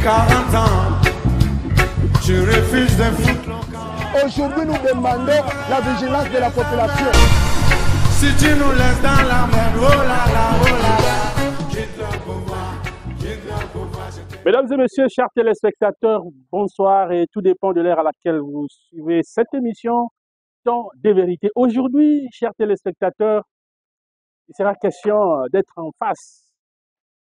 40 ans, tu refuses de foutre le camp. Aujourd'hui, nous demandons la vigilance de la population. Si tu nous laisses dans la merde, oh là là, oh là là, quitte le pouvoir, quitte le pouvoir. Mesdames et messieurs, chers téléspectateurs, bonsoir et tout dépend de l'heure à laquelle vous suivez cette émission, Temps de vérité. Aujourd'hui, chers téléspectateurs, il sera question d'être en face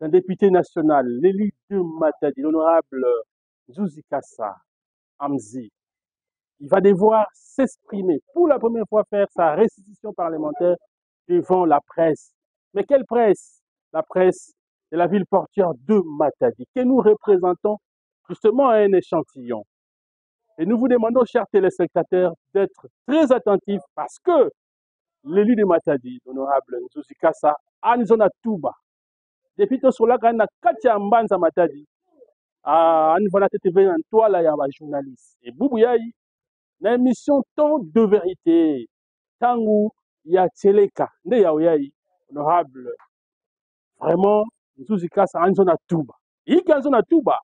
d'un député national, l'élu de Matadi, l'honorable Nzuzi Kassa Amzi. Il va devoir s'exprimer pour la première fois, faire sa restitution parlementaire devant la presse. Mais quelle presse? La presse de la ville portuaire de Matadi, que nous représentons justement à un échantillon. Et nous vous demandons, chers téléspectateurs, d'être très attentifs parce que l'élu de Matadi, l'honorable Nzuzi Kassa, Anzona Touba, depuis que sur la grande Katia Mbanza Matadi, à Anvala TV, en toile, il y a un journaliste. Et Boubouyaï, na émission Temps de vérité, Tangu ya Tcheleka, nde ya Oyaï, honorable, vraiment, Nzuzi Kassa, Anzona Touba. Iki Anzona Touba,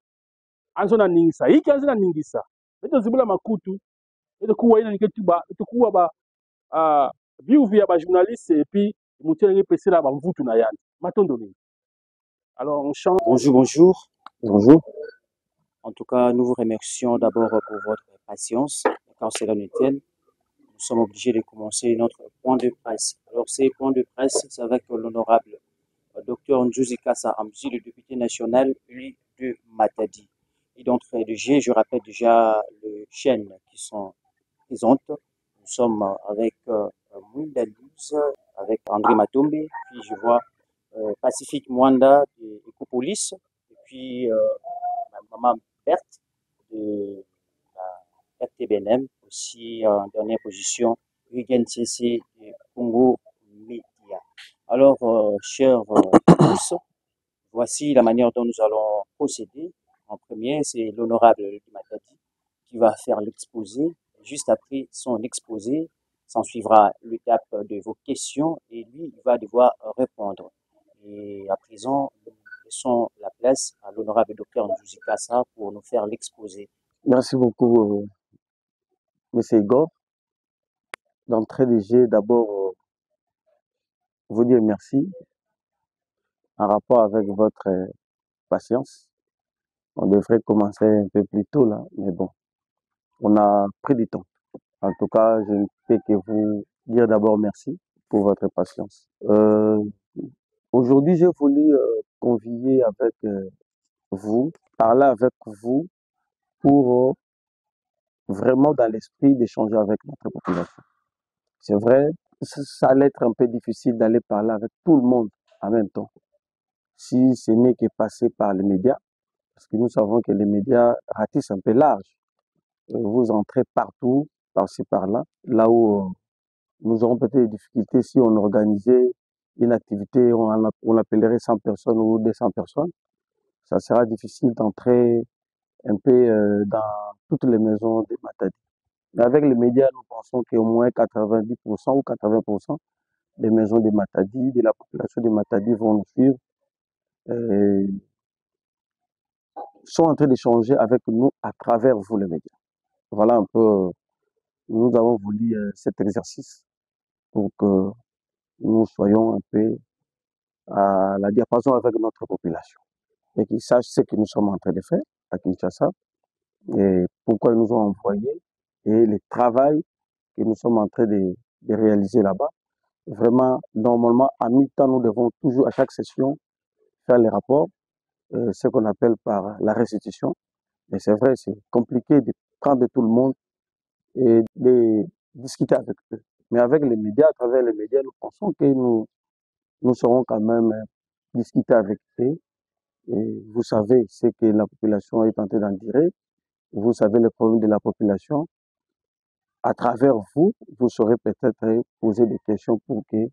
Anzona Ningisa, Iki Anzona Ningisa. Eto zibula makutu, eto kuwa ina niketuba, eto kuwa ba, biuvi ya ba journaliste, et puis, moutien nge pese la ba mvutu na yani. Matondo nini. Alors, on chante. Bonjour, bonjour. Bonjour. En tout cas, nous vous remercions d'abord pour votre patience. Quand cela nous tienne, nous sommes obligés de commencer notre point de presse. Alors, ces points de presse, c'est avec l'honorable Dr Nzuzi Kassa Amzi, le député national, lui, de Matadi. Et d'entrée de jeu, je rappelle déjà les chaînes qui sont présentes. Nous sommes avec Mwinda News, avec André Matombe, puis je vois Pacifique Mwanda de Ecopolis, et puis ma maman Berthe de la RTBNM, aussi en dernière position, Hugen CC de Congo Media. Alors, chers tous, voici la manière dont nous allons procéder. En premier, c'est l'honorable Matadi qui va faire l'exposé. Juste après son exposé, s'en suivra l'étape de vos questions et lui, il va devoir répondre. Et à présent, nous laissons la place à l'honorable docteur Nzuzi Kassa pour nous faire l'exposé. Merci beaucoup, M. Igor. D'entrée de jeu, d'abord, vous dire merci en rapport avec votre patience. On devrait commencer un peu plus tôt là, mais bon, on a pris du temps. En tout cas, je ne peux que vous dire d'abord merci pour votre patience. Aujourd'hui, j'ai voulu convier avec vous, parler avec vous pour vraiment dans l'esprit d'échanger avec notre population. C'est vrai, ça allait être un peu difficile d'aller parler avec tout le monde en même temps, si ce n'est que passer par les médias, parce que nous savons que les médias ratissent un peu large. Vous entrez partout, par-ci, par-là, là où nous aurons peut-être des difficultés si on organisait une activité, on appellerait 100 personnes ou 200 personnes. Ça sera difficile d'entrer un peu dans toutes les maisons de Matadi. Mais avec les médias, nous pensons qu'au moins 90% ou 80% des maisons de Matadi, de la population de Matadi vont nous suivre, sont en train d'échanger avec nous à travers vous, les médias. Voilà un peu, nous avons voulu cet exercice pour que nous soyons un peu à la diapason avec notre population et qu'ils sachent ce que nous sommes en train de faire à Kinshasa et pourquoi ils nous ont envoyés et le travail que nous sommes en train de réaliser là-bas. Vraiment, normalement, à mi-temps, nous devons toujours, à chaque session, faire les rapports, ce qu'on appelle par la restitution. Mais c'est vrai, c'est compliqué de prendre tout le monde et de discuter avec eux. Mais avec les médias, à travers les médias, nous pensons que nous saurons quand même discuter avec eux. Et vous savez ce que la population est en train d'en dire. Vous savez les problèmes de la population. À travers vous, vous saurez peut-être poser des questions pour que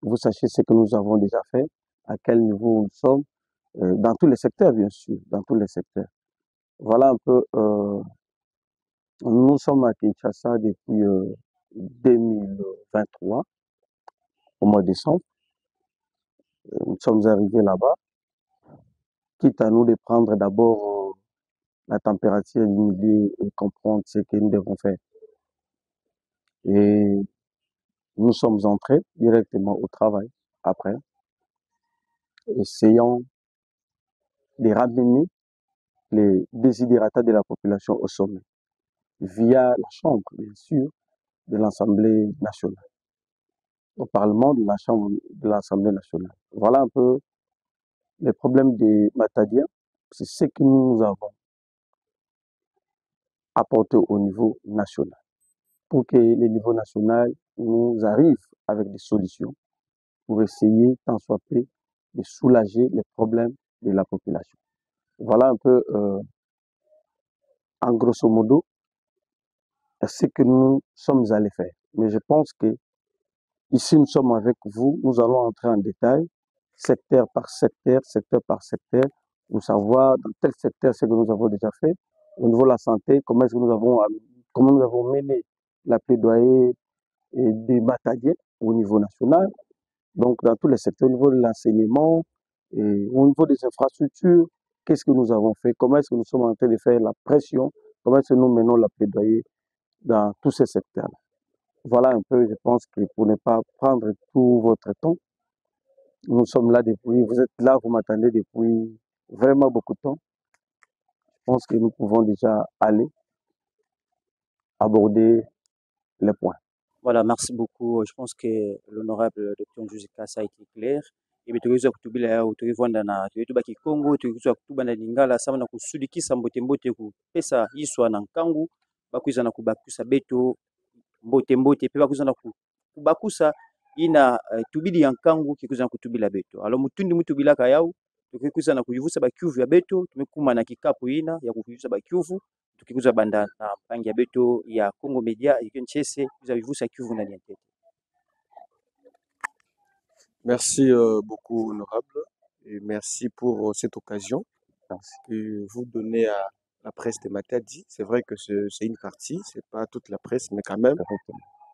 vous sachiez ce que nous avons déjà fait, à quel niveau nous sommes, dans tous les secteurs, bien sûr, dans tous les secteurs. Voilà un peu, nous sommes à Kinshasa depuis 2023, au mois de décembre. Nous sommes arrivés là-bas, quitte à nous de prendre d'abord la température du milieu et comprendre ce que nous devons faire. Et nous sommes entrés directement au travail après, essayant de ramener les désidératas de la population au sommet, via la Chambre, bien sûr, de l'Assemblée nationale, au Parlement de la Chambre de l'Assemblée nationale. Voilà un peu les problèmes des Matadiens, c'est ce que nous avons apporté au niveau national, pour que le niveau national nous arrive avec des solutions pour essayer, tant soit peu, de soulager les problèmes de la population. Voilà un peu, en grosso modo, ce que nous sommes allés faire. Mais je pense que ici, nous sommes avec vous, nous allons entrer en détail, secteur par secteur, pour savoir dans tel secteur ce que nous avons déjà fait. Au niveau de la santé, comment nous avons mené la plaidoyer des bataillers au niveau national. Donc, dans tous les secteurs, au niveau de l'enseignement, et au niveau des infrastructures, qu'est-ce que nous avons fait? Comment est-ce que nous sommes en train de faire la pression? Comment est-ce que nous menons la plaidoyer dans tous ces secteurs-là? Voilà un peu, je pense que pour ne pas prendre tout votre temps, nous sommes là depuis, vous êtes là, vous m'attendez depuis vraiment beaucoup de temps. Je pense que nous pouvons déjà aller aborder les points. Voilà, merci beaucoup. Je pense que l'honorable Dr. Njuse Kassa a été clair. Et bien, tuweza kutubila yao tuivanda na tuituba Kikongo, tuweza kutuba na Lingala sama na kusudikisa mbote mbote ku pesa iswa na nkangu, bakuiza na kubakusa beto mbote mbote pe bakuiza na kubakusa ina tubidi ya nkangu kikuza na kutubila beto. Alo mutundi mutubila kayao, tukikuza na kujivusa bakyuvu ya beto, tumekuma na kikapu ina ya kujivusa bakyuvu. Tukikuza banda na mpangi ya beto ya Congo Media ikenchese kuza vivusa Kivu na Niente. Merci beaucoup, honorable, et merci pour cette occasion que vous donnez à la presse de Matadi. C'est vrai que c'est une partie, c'est pas toute la presse, mais quand même,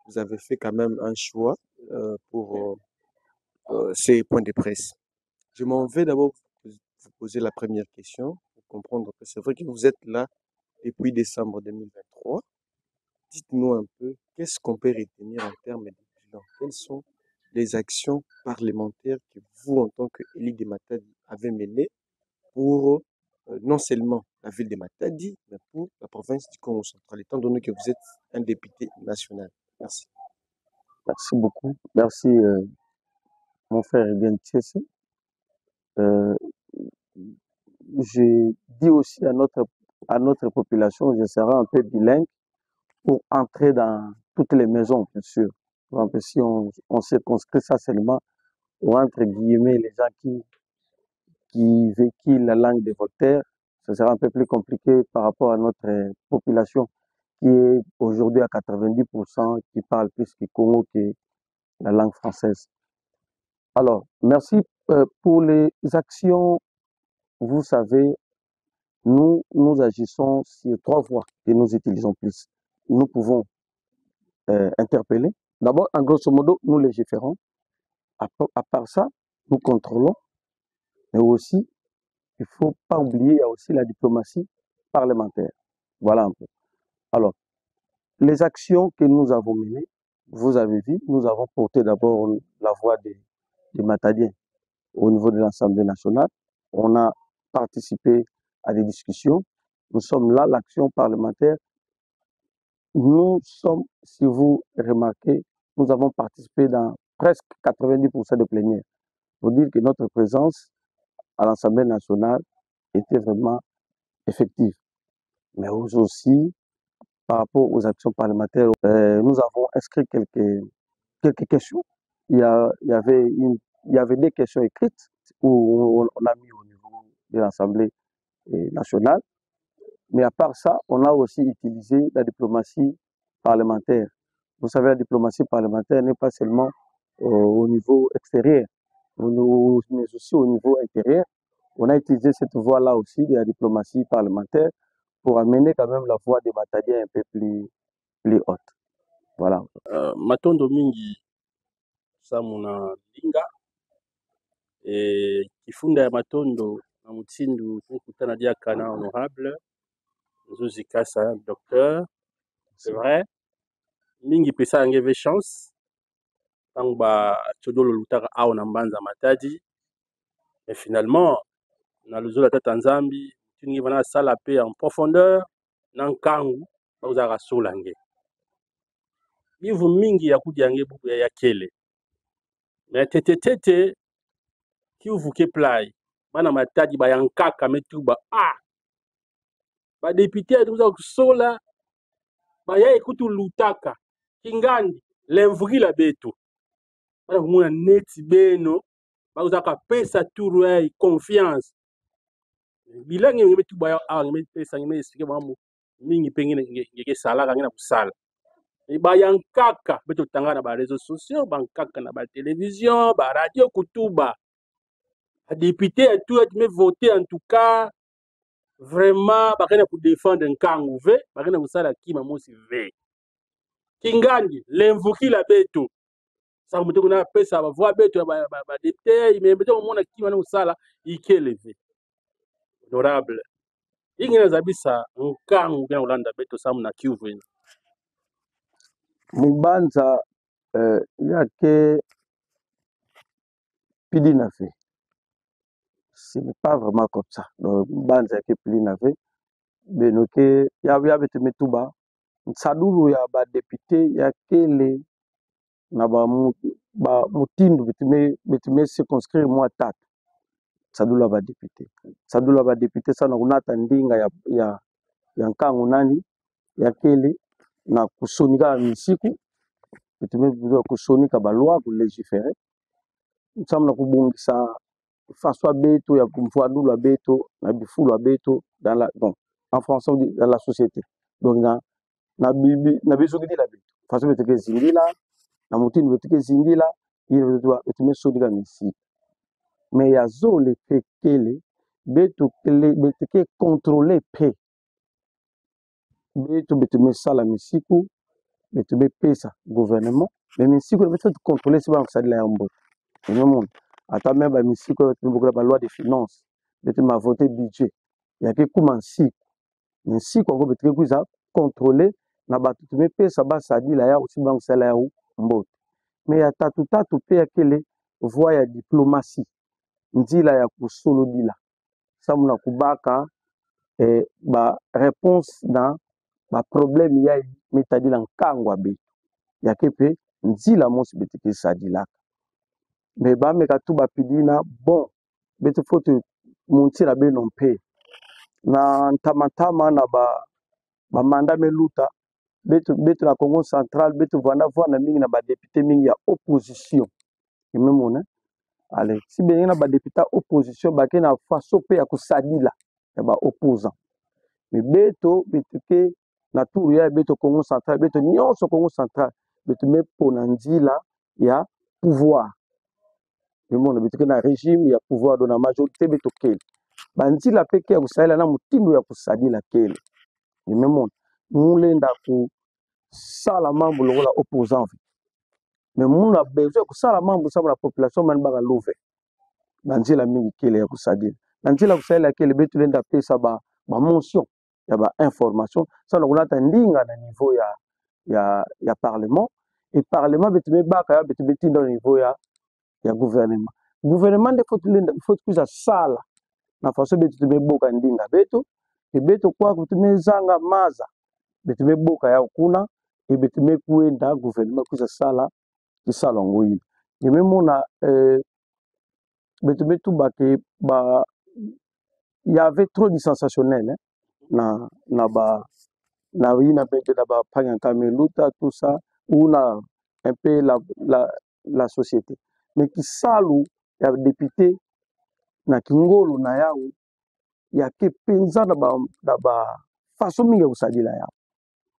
vous avez fait quand même un choix pour ces points de presse. Je m'en vais d'abord vous poser la première question pour comprendre que c'est vrai que vous êtes là depuis décembre 2023. Dites-nous un peu, qu'est-ce qu'on peut retenir en termes de bilan? Quelles sont les actions parlementaires que vous, en tant qu'élu de Matadi, avez menées pour non seulement la ville de Matadi, mais pour la province du Congo central, étant donné que vous êtes un député national? Merci. Merci beaucoup. Merci, mon frère Gentchese. Je dis aussi à notre population, je serai un peu bilingue pour entrer dans toutes les maisons, bien sûr. Par exemple, si on circonscrit ça seulement, ou entre guillemets, les gens qui véhiculent la langue de Voltaire, ce sera un peu plus compliqué par rapport à notre population qui est aujourd'hui à 90%, qui parle plus que Congo que la langue française. Alors, merci pour les actions. Vous savez, nous agissons sur 3 voies que nous utilisons plus. Nous pouvons interpeller. D'abord, en grosso modo, nous légiférons. À part ça, nous contrôlons. Mais aussi, il ne faut pas oublier, il y a aussi la diplomatie parlementaire. Voilà un peu. Alors, les actions que nous avons menées, vous avez vu, nous avons porté d'abord la voix des Matadiens au niveau de l'Assemblée nationale. On a participé à des discussions. Nous sommes là, l'action parlementaire. Nous sommes, si vous remarquez, nous avons participé dans presque 90% de plénières. Pour dire que notre présence à l'Assemblée nationale était vraiment effective. Mais aussi, par rapport aux actions parlementaires, nous avons inscrit quelques questions. Il y avait des questions écrites où on a mis au niveau de l'Assemblée nationale. Mais à part ça, on a aussi utilisé la diplomatie parlementaire. Vous savez, la diplomatie parlementaire n'est pas seulement au niveau extérieur, mais aussi au niveau intérieur. On a utilisé cette voie-là aussi de la diplomatie parlementaire pour amener quand même la voix des bataillons un peu plus haute. Voilà. Matondo mingi samu na linga kifunda ya matondo na mutsindu kukutana diaka na honorable Nzuzi Kassa, docteur, c'est vrai. Mingi pesa ngeve chance. Tangba Chodolo Lutaka Ao Nambanza Matadi. Mais finalement, dans le zoo de la tête en Zambie, tu n'y vas pas la paix en profondeur. Dans Kangu, vous avez Solange. Bivu mingi ya kudiange bubu ya kele. Mais tete ki uvuke play. Bana Matadi ba yankaka metuba ba député tuza kusola ba ya ekutu Lutaka. Kingandi lemvuri la beto. Bana kumuna neti beno. Ba uzaka pesa turu confiance. Bilangi ngebe tuba ngebe pesa ngebe expliquer mambo mingi pengine ngeke sala ngena kusala. Ba yankaka beto tanga na ba réseaux sociaux, bankaka na ba télévision, ba radio kutuba. A député et tout mais voter en tout cas vraiment ba kana ku défendre nkangu ve, ba kana kusala kima mosi ve. Kingandi lemvuki la beto. Ça me tokuna pesa ba voix beto ba député mais beto mona kima na kusala ikeleve. Honorable ingine zabisa nkangu gana ulanda beto samu na Kivu. Mubanza yake pidi na fait. Ce n'est pas vraiment comme ça. Donc Mubanza yake pidi na fait. Benoke ya bete metuba. Nsadulu ya ba député ya kele na ba mutindu bete circonscrire moi tatu. Nsadulu ya ba député. Nsadulu ya ba député sana kunata ndinga ya nkangu nani ya kele na kusonika misiku bitume kusonika ba loi ku légiférer nsamna kubungisa façon beto ya kumfuadulu beto na bifulu beto dans la donc en français on dit dans la société donc na biso kidi la beto façon beto ke zingila na mutini beto ke zingila ile beto bitume sonika misiku mais ya zo le kele beto ke contrôler paix beto bitume sala misiku betume pesa gouvernement mais misiku beto contrôler si ba kusali la yambo monde ata même ba misiku betume ba loi de finances betume voter budget ya ke kuma nsiku ngo betume kuza contrôler na ba tume pesa ba sadi la ya aussi ba kusala ya mbote mais ya tatu pe ya kele voie ya diplomatie nzila ya kusolo dila samuna kubaka ba réponse dans ba problème ya metadila nkangwa be ya kepe nzila mosi betike sadila mais ba meka tu ba pidina bon beto foto muntira be non pe na ntamatama na ba manda meluta beto na Congo central beto vanda na mingi na ba député mingi ya opposition imemona allez si be na ba député opposition ba ke na faso pe ya kusadila ya ba opposant mais beto betike na tour ya beto Congo central beto nyonso Congo central beto me pona nzila ya pouvoir le monde betike na régime ya pouvoir dona majorité beto kele banzila peke ya kusalela na mutindo ya kusadila kele le monde mulenda ku sala mambo lokola opposant mais muna besoin ku sala mambo sa la population man ba love banzila mingi kele ya kusadila banzila kusalela kele beto lenda pesa ba mention ya ba information ça lokola ta ndinga na niveau ya parlement et parlement betume baka ya betume tinda au niveau ya gouvernement de faut kuza sala na façon betume boka ndinga beto e beto kwa kutume zanga maza betume boka ya kuna e betume kuenda gouvernement kuza sala kisala ngoyi et même on a betume tout bake ba il y avait trop de sensationnel hein, na ba panya kameluta tout ça ou na un peu la société mais qui salu ya député na kingolo na yao ya ke penza na ba façon mingi ya kusadila yao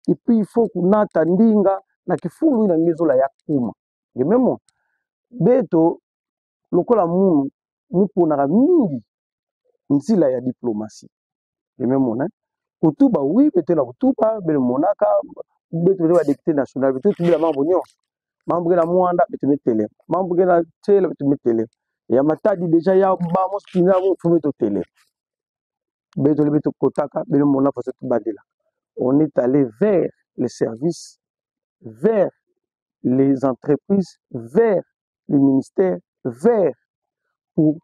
et puis il faut kunata ndinga na kifulu ina ngezo la yakuma ngememo beto lokola munu mupona mingi nzila ya diplomatie ngememo na kutuba oui beto na kutuba bele monaka beto ba député national beto tubila mambo nyonso mambo na mwanda beto metele mambo na tele beto metele ya matadi déjà ya ba mospina mo fumeto tele On est allé vers les services, vers les entreprises, vers les ministères, vers pour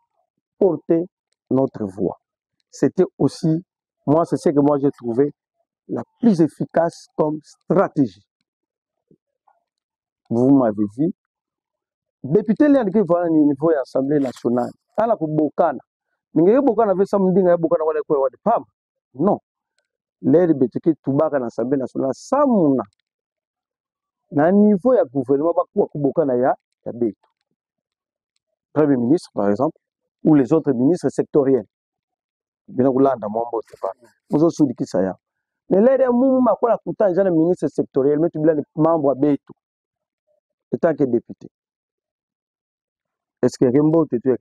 porter notre voix. C'était aussi, moi, c'est ce que moi j'ai trouvé la plus efficace comme stratégie. Vous m'avez vu. Député là qui va au niveau de l'Assemblée nationale, à la Bokana. N'ingé Bokana avait ça m'dinga Bokana wale kwa wale pam. Non. Les députés tout bas à l'Assemblée nationale, ça mouna. Na niveau ya gouvernement ba kwa Bokana ya beto. Premier ministre par exemple ou les autres ministres sectoriels. Bien Oulanda Mombo c'est pas. Nous autres qui ça ya. Mais les mouma kwa la kuta jana ministre sectoriel mais tu blanc membre à beto. Étant que député. Est-ce que Rembo te tu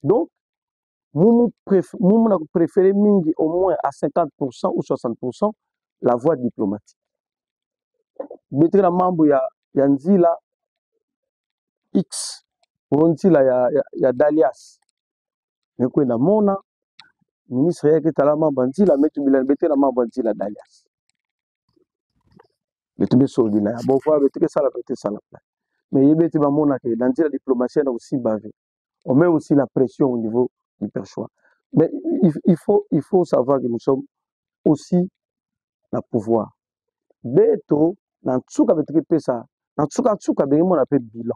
donc nous préférons mingi au moins à 50% ou 60% la voie diplomatique. Betre mambo ya nzila X ou nzila ya Dalias. Meko na mona ministre yake tala mambo nzila metu bila betre mambo nzila Dalias. Betu be solina bon fois betre sala mais yebete ba mona que dans nzila diplomatie na aussi bavé. On met aussi la pression au niveau du perchoir. Mais il faut savoir que nous sommes aussi na pouvoir. Beto, na tsuka betuke pesa, na tsuka bengi mon appelle bilan.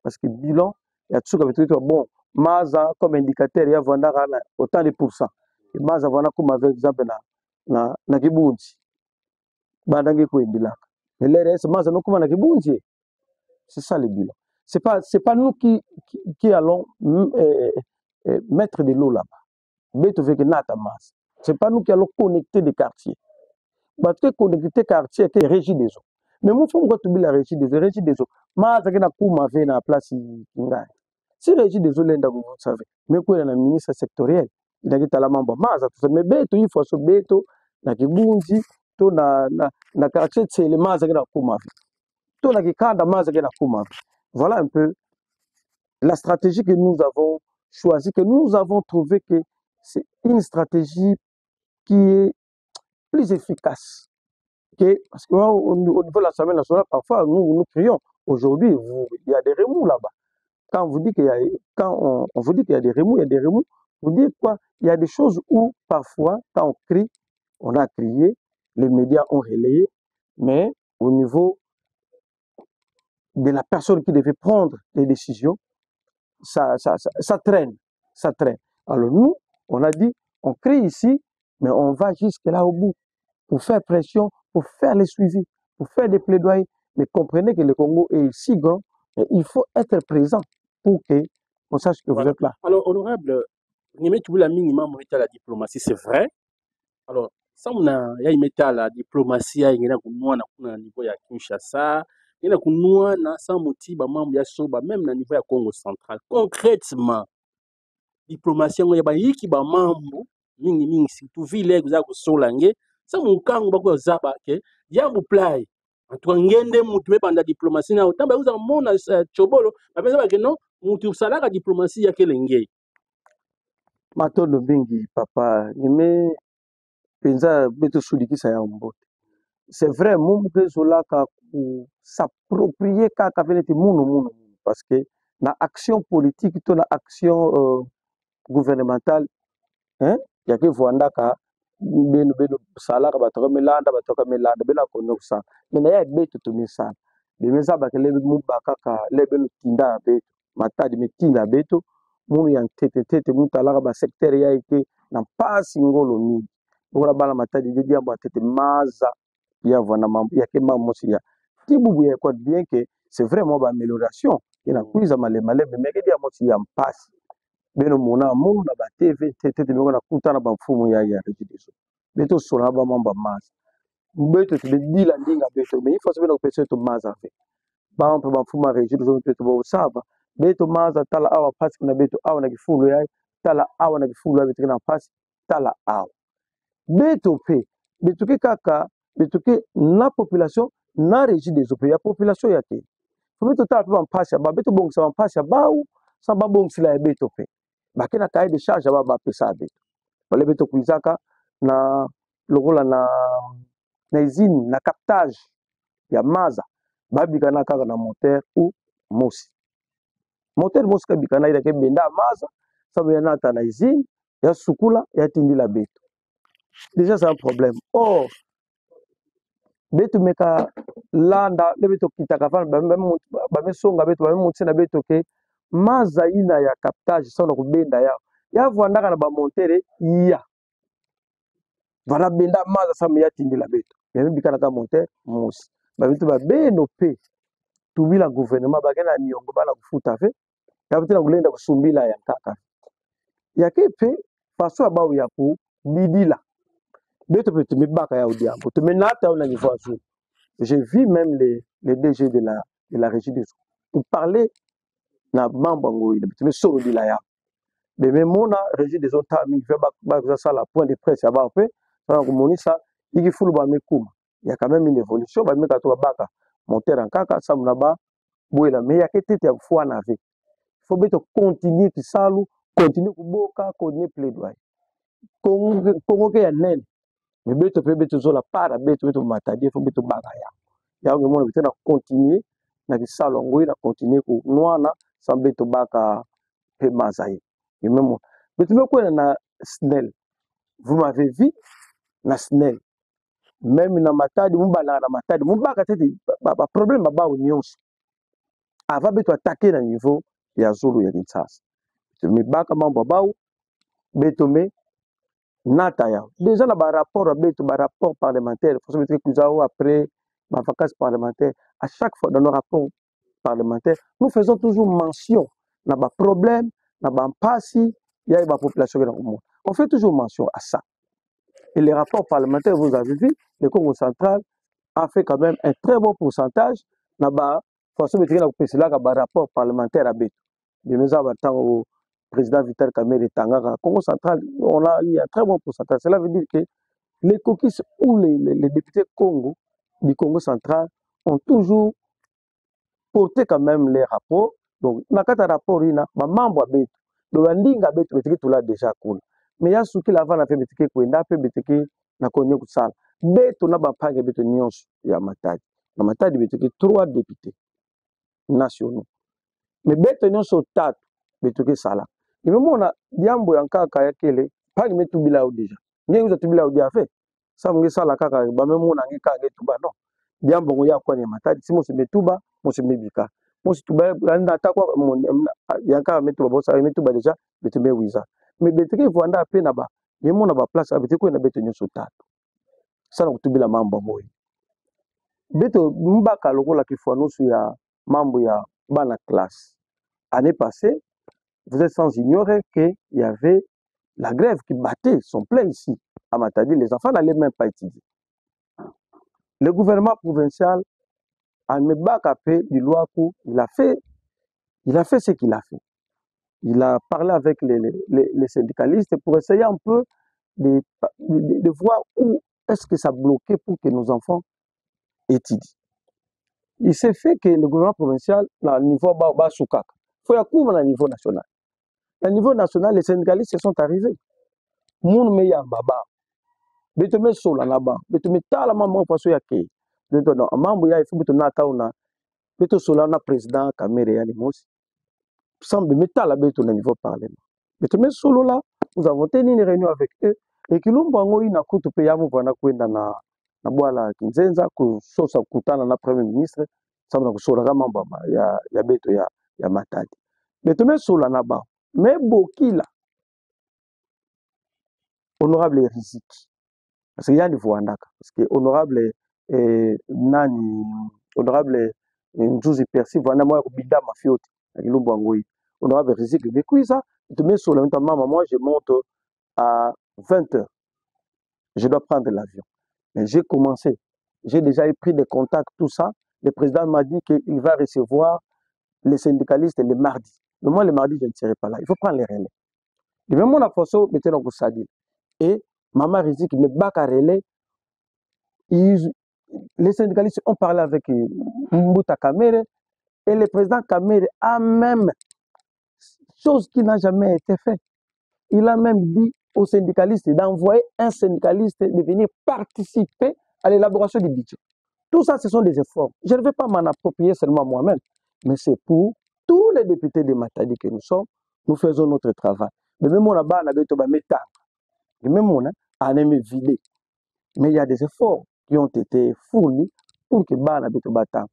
Parce que bilan, il y a tsuka betuke bon, maza comme indicateur, il y a vendara autant de pourcents. Et maza vana comme avec exemple na kibunzi. Bandange ko indilaka. Mais le reste, maza no comme na kibunzi. C'est ça le bilan. C'est pas nous qui allons mettre de l'eau là-bas. Beto veut que nata masse. C'est pas nous qui allons connecter des quartiers. Parce que connecter quartier qui est régie des eaux. Mais moi, il faut que la régie des eaux. Régie des eaux. Moi, je vais faire la place. Si régie des eaux, vous savez. Mais quand il y a un ministre sectoriel, il y a la membre. Mais Beto, il faut que Beto, na kibunzi, to na quartier, c'est le maza qui na kumavi. To na kikanda maza qui na kumavi. Voilà un peu la stratégie que nous avons choisie, que nous avons trouvé que c'est une stratégie qui est plus efficace. Parce qu'au niveau de l'Assemblée nationale, parfois, nous crions. Aujourd'hui, il y a des remous là-bas. Quand on vous dit qu'il y a des remous, il y a des remous. Vous dites quoi? Il y a des choses où, parfois, quand on crie, on a crié, les médias ont relayé, mais au niveau de la personne qui devait prendre les décisions, ça traîne. Ça traîne. Alors nous, on a dit, on crie ici, mais on va jusque là au bout, pour faire pression, pour faire les suivis, pour faire des plaidoyers. Mais comprenez que le Congo est si grand, et il faut être présent pour qu'on sache que vous êtes là. Alors, honorable, la diplomatie, c'est vrai. Alors, ça, il y a la diplomatie, il y a un niveau de Kinshasa, il y a un même au niveau du Congo central. Concrètement, diplomatie, il y a un membre, mingi surtout ville que za kusolange ça mukango bako zaba ke ya buplay antoine ngende mutu banda diplomatie na otamba uza mona chobolo bapenza ba ke non mutu salaka diplomatie ya kelenge matondo bingi papa nime penza beto sudikisa ya mbote c'est vrai mumu ke zolaka ku s'approprier kaka veneti munu parce que na action politique to na action gouvernementale hein ya ke voandaka beno salaka batoka melanda bena kono sa mena ya beto to misana bemeza bakele mu bakaka lebeno tinda beto matadi metinda beto munu ya tete mu talaka ba secteur ya ite na pasi ngolo ni bora bala matadi de diabo tete maza ya vana mambo ya ke mamosi ya tibubu ya quoi bien que c'est vraiment ba amélioration ina kuiza malema mais ke dia mosi ya mpasi beno mona mu na ba TV tete na kutana ba mfumo ya rejidiso beto sona ba mamba maza beto te dila ndinga beto mais il faut savoir que beto maza fait ba mfumo ya rejidiso beto bo saba beto maza tala awa pasi kuna beto awa na kifulo ya tala awa na kifulo ya beto na pasi tala awa beto pe beto ke kaka beto ke na population na rejidiso pe ya population ya ke beto tala pe pasi ba beto bongisa pasi ba ou sa ba bongsila ya beto pe bakena cahier de charge ba pesa beto Fallait beto kuizaka na lokola na usine na captage ya maza babikana kaka na moteur ou mosi. Moteur mosi kabikana ila ke benda maza sabu yana ta na usine ya sukula ya tindi la beto. Déjà c'est un problème. Or beto meka landa le beto kitaka fa ba me songa beto ba me mutsina beto ke maza ina ya captage sana kubenda ya vwandaka na ba montere ya vala benda maza sama ya tindi la beto ya bikana ka monteur mosi ba beto ba beno pe tubila gouvernement bakena niongo bana kufuta fe ya beto na kulenda kusumbila ya kaka ya kepe faso abao ya ku bidila beto pe tumibaka ya odiambo tumenata on a niveau azul. J'ai vu même les DG de la régie des eaux pour parler na mambo il me solo di la ya mais même mona régie des eaux ta mi fait ba ça la point de presse aba pe ça ko monisa iki fulu ba mekuma il y a quand même une évolution ba meka to baka monter en kaka ça mnaba boila mais il y a que tete ya foi na avec faut beto continuer ki salu continuer kuboka continuer plaidoyer kongo ke ya nen mais beto pe beto zo la para beto matadi faut beto baka ya yango mona bitena continuer na kisalo ngoi na continuer ku noana sambe to baka pe mazai et même betume ko na SNEL vous m'avez vu na SNEL même na matadi mumbala na matadi mumbaka tete ba problème ba nyonso ava beto attaquer na niveau ya zulu ya Kinshasa me baka mambo bao beto me nata ya déjà na ba rapport parlementaire faut se mettre que après ma vacances parlementaire à chaque fois dans nos rapports parlementaires nous faisons toujours mention na ba problème na ba mpasi ya ba population na monde on fait toujours mention à ça et les rapports parlementaires vous avez vu le Congo central a fait quand même un très bon pourcentage na ba façon de la président ba rapport parlementaire à beto de nous avoir au président Vital Kamerhe Tangara Congo central on a eu un très bon pourcentage. Cela veut dire que les caucus ou les députés Congo du Congo central ont toujours porté quand même les rapports. Donc, dans le rapport, il y a des membres de beto. Donc, on l'a déjà cool. Mais il y a ceux qui l'ont fait, qui ont connu ça. Beto n'a pas de beto nyons, il y a matadi. Na matadi beto 3 députés nationaux. Mais beto nyons au tat, beto ke sala. Et même on a diambo yanka kaya kele, pas de mettre bila déjà. N'y vous a tubila au dia fait. Ça me sala kaka, ba même on a ngi kage tuba non. Diambo ngoya kwa ni matadi, si mo se metuba, mo se mebika. Mo se tuba anda takwa yanka metuba bosa metuba déjà, beto me wiza. Mais beto ke vanda pe na ba, yemo na ba place beto ko na beto nyons au tat. Ça na kutubila mambo moyi. Beto mbaka lokola kifano su ya mambo ya bana classe. Année passée, vous êtes sans ignorer qu'il y avait la grève qui battait son plein ici. À Matadi, les enfants n'allaient même pas étudier. Le gouvernement provincial, à Mbakapé du Loakou, il a fait ce qu'il a fait. Il a parlé avec les syndicalistes pour essayer un peu de voir où est-ce que ça bloquait pour que nos enfants étudient. Il s'est fait que le gouvernement provincial, à niveau Soukak, il faut y avoir à niveau national. À niveau national, les syndicalistes sont arrivés. Moun me ya baba. Beto me sola na ba. Beto me tala mama faso ya ke. Beto no mambo ya ifu beto na tauna. Beto sola na président Kamerhe ya Limosi. Semble me tala beto na niveau parlement. Beto me solo là, nous avons tenu une réunion avec eux et kilombo ngo ina kutu pe ya muvana kwenda na bwala Kinzenza ku sosa kutana na premier ministre. Samna kusola kama mambo ya beto ya Matadi. Beto me sola na ba. Me bokila honorable Riziki. Parce qu'il y a des voix parce que honorable nani honorable Nzuzi Percy voilà moi bida mafioti akilumbu ngoi honorable Riziki Bekuiza tu mets sur le maman moi je monte à 20h. Je dois prendre l'avion. Mais j'ai commencé, j'ai déjà pris des contacts tout ça. Le président m'a dit qu'il va recevoir les syndicalistes le mardi. Mais moi le mardi je ne serai pas là. Il faut prendre les relais. Et même mon apostole était dans le Sadil. Et maman Riziki me bat à relais. Les syndicalistes ont parlé avec Mbuta Kamerhe et le président Kamerhe a même, chose qui n'a jamais été faite, il a même dit aux syndicalistes d'envoyer un syndicaliste de venir participer à l'élaboration du budget. Tout ça, ce sont des efforts. Je ne vais pas m'en approprier seulement moi-même, mais c'est pour tous les députés de Matadi que nous sommes. Nous faisons notre travail. Mais même on a pas même on a vidé. Mais il y a des efforts qui ont été fournis pour que Bana Betobata,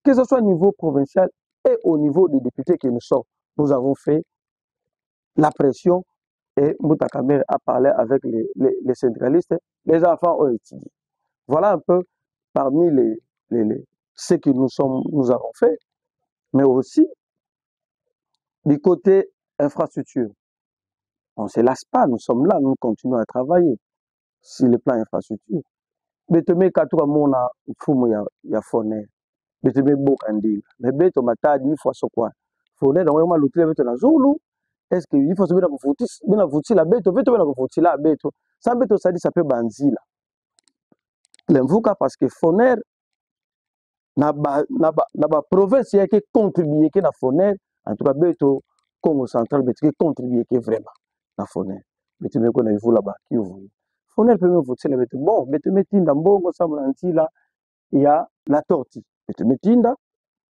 que ce soit au niveau provincial et au niveau des députés que nous sommes. Nous avons fait la pression et Moutakamer a parlé avec les syndicalistes. Les enfants ont étudié. Voilà un peu parmi ce que nous avons fait, mais aussi du côté infrastructure. On ne se lasse pas, nous sommes là, nous continuons à travailler sur le plan infrastructure. Betome katuka mona mfumo ya Foner. Betome bokandila. Mais beto matadi il faut sokwa. Foner donc ma lutile beto na Zulu. Est-ce que il faut se bena vuti la beto bena vuti la beto. Ça beto ça dit ça peut banzila. L'envuka parce que Foner na ba province qui contribuer que na Foner en tout cas beto Congo central beto qui contribuer que vraiment na Foner. Beto me ko na vu là-bas qui ouvre. Foner peut me voter la beto bon beto metinda mbongo ça mlanzila il y a la tortue. Beto metinda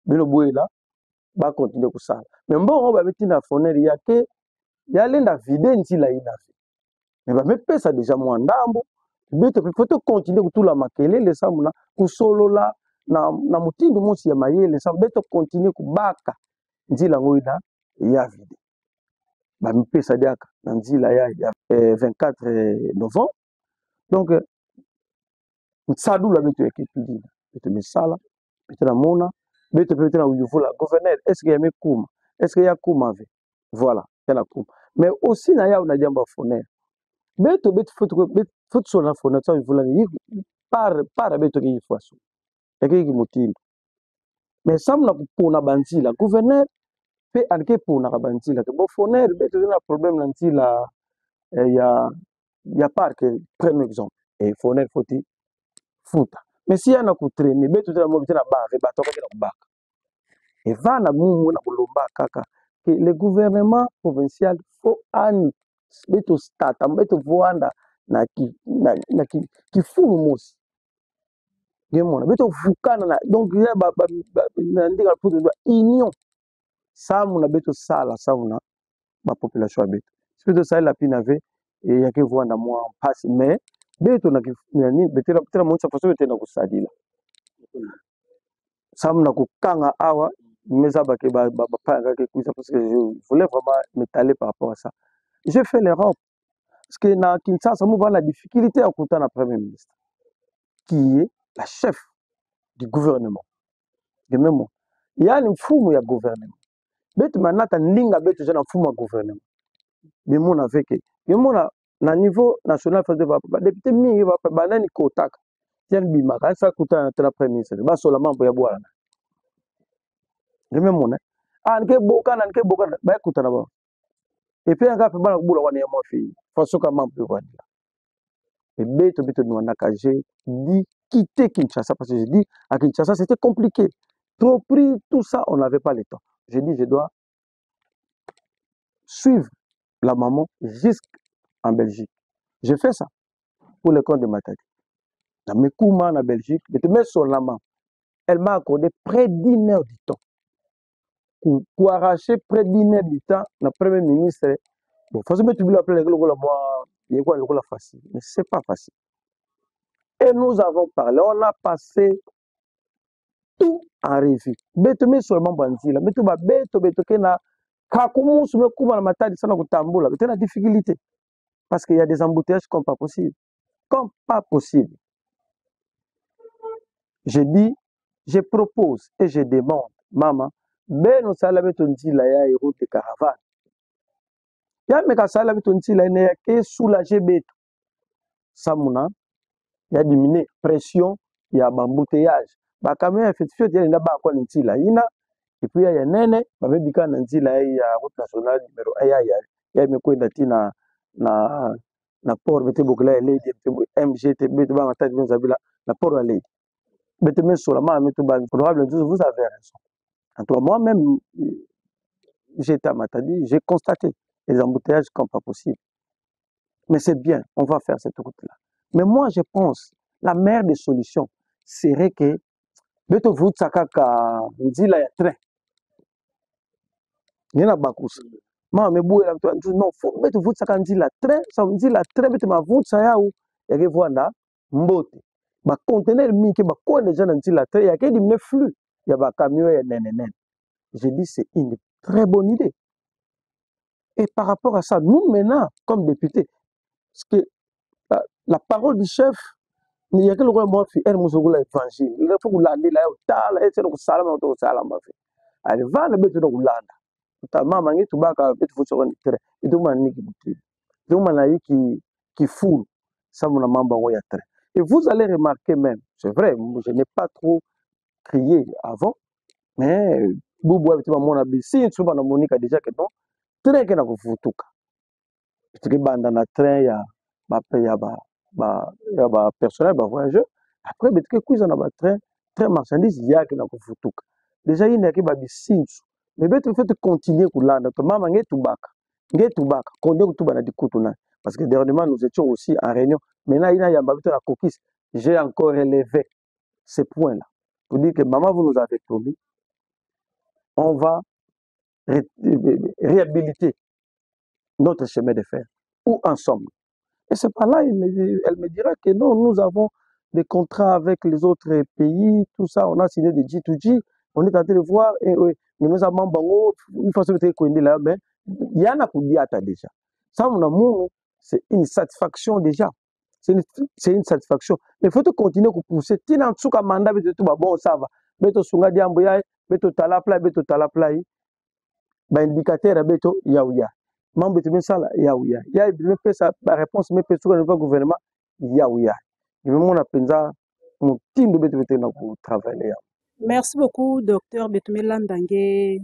beno boela ba continuer ko sala. Mais mbongo ba metinda Foner il y a lenda vide ntila ina. Mais ba me pesa déjà moi ndambo beto faut continuer ko tula makelele samuna ku solola na mutindo mosi ya mayele sa beto continuer kubaka nzila ngoida ya vide ba mipesa diaka na nzila ya 24 novembre donc nsadula beto ekitudina beto misala beto na mona beto peut na uyuvula gouverneur est-ce que ya mekuma est-ce que ya kuma ve voilà ya na kuma mais aussi na ya una jambo Foner beto faut so na Foner ça uyuvula ni par beto ki faso eki mutindo mais samna kupona banzila gouverneur pe anke pona ka banzila ke bo Foner beto na problème na nzila ya parc premier exemple et Foner foti futa mais si yana ku traîner beto tena mo tena ba ve batoka tena kubaka et va na mungu na kulomba kaka que le gouvernement provincial faut ani beto stata beto voanda na ki funu mosi ngemona beto vukana na donc ya ba ndinga pour union samu na beto sala samu na ba population beto beto sala la pinave et ya ke voanda moi passe mais beto na ni betera betera mo sa façon beto na kusadila samu na kukanga awa mais ça que parce que je voulais vraiment m'étaler par rapport à ça. J'ai fait l'Europe parce que dans Kinshasa, nous voyons la difficulté à compter la Premier ministre, qui est la chef du gouvernement. De même, il y a une foule de gouvernement. Mais maintenant, il y a une foule de gouvernement. Mais mon avec mais mon na niveau national, député mi va pas banani kotaka. Tiens bima, ça coûte un Premier ministre. Bah seulement pour y avoir. De même, mon anke boka ba kuta na ba et puis anga pe bana kubula wana ya mwafi faso kama mpe wana et beto nous on a j'ai dit quitter Kinshasa parce que j'ai dit à Kinshasa c'était compliqué trop pris tout ça on n'avait pas le temps j'ai dit je dois suivre la maman jusqu'en Belgique j'ai fait ça pour le compte de Matadi na Mekuma na Belgique mais sur la main elle m'a accordé près d'1 heure du temps pour arracher près d'1 heure du temps, le Premier ministre, bon, forcément, tu veux l'appeler moi, il y a quoi le facile, mais ce n'est pas facile. Et nous avons parlé, on a passé tout en revue. Betome seulement banzila, beto kena kakumu sume kuma na matadi sana kutambula, c'est la difficulté parce qu'il y a des embouteillages comme pas possible. Comme pas possible. Je dis, je propose et je demande, maman, beno sala beto nzila ya route de caravane. Ya meka sala beto nzila ne ya ke soulager beto. Samuna ya diminuer pression ya bambouteillage. Ba camion effectué ya na ba kwa nzila ina et puis ya nene ba bebika na nzila ya route nationale numéro 1 ya mekwenda tina na port bete bokla lady MGT beto ba matadi nzabila na port ya lady. Bete men sur la main meto ba probable vous avez raison. En tout cas, moi-même, j'étais à Matadi, j'ai constaté les embouteillages comme pas possible. Mais c'est bien, on va faire cette route-là. Mais moi, je pense, la meilleure des solutions serait que, beto vutsa kaka nzila ya train, nina bakusa. Mama mebuela mtu non, beto vutsa kaka nzila train, sa nzila train beto mavutsa yao, yake vwanda mbote. Ba conteneur miki ba kwa déjà na nzila train, yake di me flux, ya ba camion ya nenenen. Je dis c'est une très bonne idée. Et par rapport à ça, nous maintenant, comme députés, parce que la parole du chef, il y a que le roi m'a fait, elle m'a dit l'évangile. Il faut que l'année là, tal, et c'est donc salama, donc salama fait. Elle va le mettre dans l'anda. Ta maman ngi tubaka peut faut se rendre très. Et donc man niki butu. Donc man qui foule. Ça mon mamba wa très. Et vous allez remarquer même, c'est vrai, je n'ai pas trop crié avant, mais Boubou avec mon abi, si tu vas na Monica déjà que non, très que na kufutuka. Parce que banda na train ya ba personnel ba voyageur après betike kuiza na ba train marchandise yake na kufutuka déjà ine yake ba bisinzu mais betu fait continuer kulanda to mama ngetubaka konde kutuba na dikutu na parce que dernièrement nous étions aussi en réunion maintenant ina ya mbabito na kokis j'ai encore relevé ces points là pour dire que maman vous nous avez promis on va réhabiliter notre chemin de fer ou ensemble. Et c'est pas là, elle me dira que non, nous avons des contrats avec les autres pays, tout ça, on a signé des G2G, on est en train de voir, et nous avons une façon de faire là, mais il y en a pour dire déjà. Ça, mon amour, c'est une satisfaction déjà. C'est une satisfaction. Mais il faut continuer à pousser. Si on a un mandat, bon, ça va. Mais tu as un mandat, mais tu as un indicateur, yaouya. Membre de sala yaouya. Ya me pesa la réponse me pesa sur le gouvernement yaouya. Je me mon apenza mon team de bete na pour travailler. Merci beaucoup Dr Betumela Ndange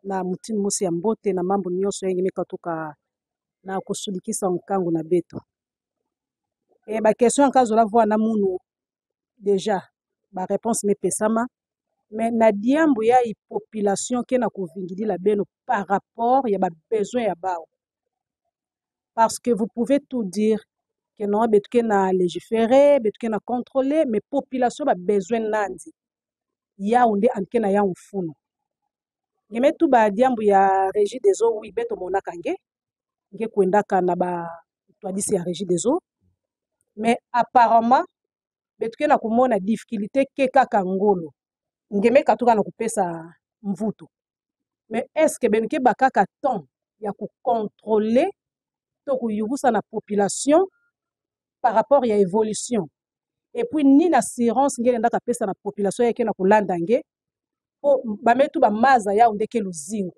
na mutini musi ya mbote na mambo nyonso yengi mekatuka na kusudikisa nkangu na beto. Et ba question nkazo la voix na munu déjà ba réponse me pesama mais na diambu ya population ke na kuvingidi la beno par rapport ya ba besoin ya bao. Parce que vous pouvez tout dire que non betuke na légiférer, betuke na contrôler mais population ba besoin nandi. Ya unde anke na ya mfuno. Ngeme tu ba diambu ya régie des eaux oui beto monaka nge nge kwendaka na ba twadisi ya régie des eaux mais apparemment betuke na kumona difficulté ke kaka ngolo ngeme katuka na kupesa mvuto mais est-ce que benke bakaka temps ya ku contrôler to kuyugusa na population par rapport ya évolution et puis ni na assurance ngele ndaka pesa na population yake na kulanda nge po bametu ba maza ya ndeke luzingo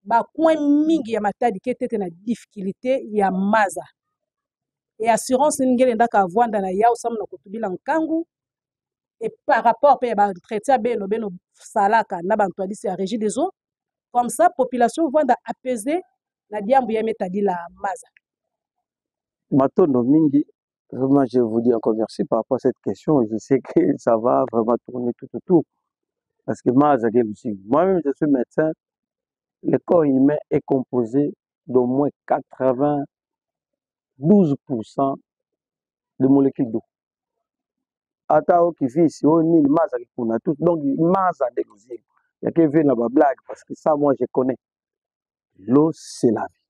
ba coin mingi ya matadi ke tete na difficulté ya maza et assurance ngele ndaka avwanda na yao samu na kutubila nkangu et par rapport pe ba traiter beno salaka na ba ntwadisi ya régie des eaux comme ça population vwanda apaiser na diambu ya metadi la maza. Matondo mingi, vraiment je vous dis encore merci par rapport à cette question. Je sais que ça va vraiment tourner tout autour. Parce que moi-même je suis médecin, le corps humain est composé d'au moins 92% de molécules d'eau. Atao qui vit ici, on est maza qui a tout. Donc, maza de l'eau. Il y a qui vient là-bas blague, parce que ça, moi, je connais. L'eau, c'est la vie.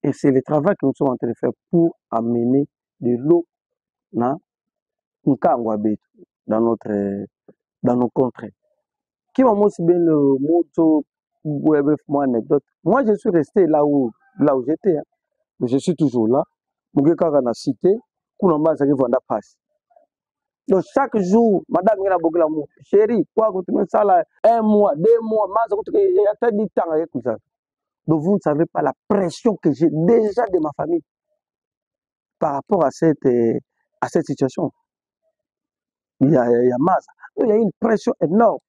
Et c'est le travail que nous sommes en train de faire pour amener de l'eau dans nos contrées. Qui m'a aussi bien le mot, moi, anecdote. Moi, je suis resté là où j'étais. Hein. Je suis toujours là. Je suis dans la cité. Donc chaque jour, madame ina bogla mo chérie, quoi que tu me sala 1 mois, 2 mois, il y a tant de temps avec ça. Donc vous ne savez pas la pression que j'ai déjà de ma famille par rapport à cette situation. Il y a masse. Il y a une pression énorme.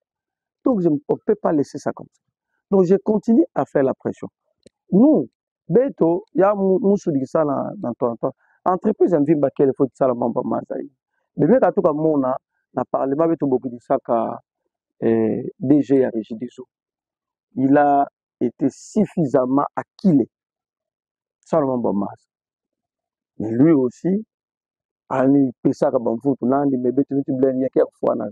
Donc je ne peux pas laisser ça comme ça. Donc je continue à faire la pression. Nous, Beto, il y a Moussou ça dans ton entreprise en ville bakel faut ça la mamba mazaï. Mais bien tout comme on a parlé Beto beaucoup de ça ka DG à Régie des eaux. Il a été suffisamment acquilé. Ça le mamba mazaï. Mais lui aussi, ani pesa ka bamfutu nandi mebeto mitu bleni yake ya kufana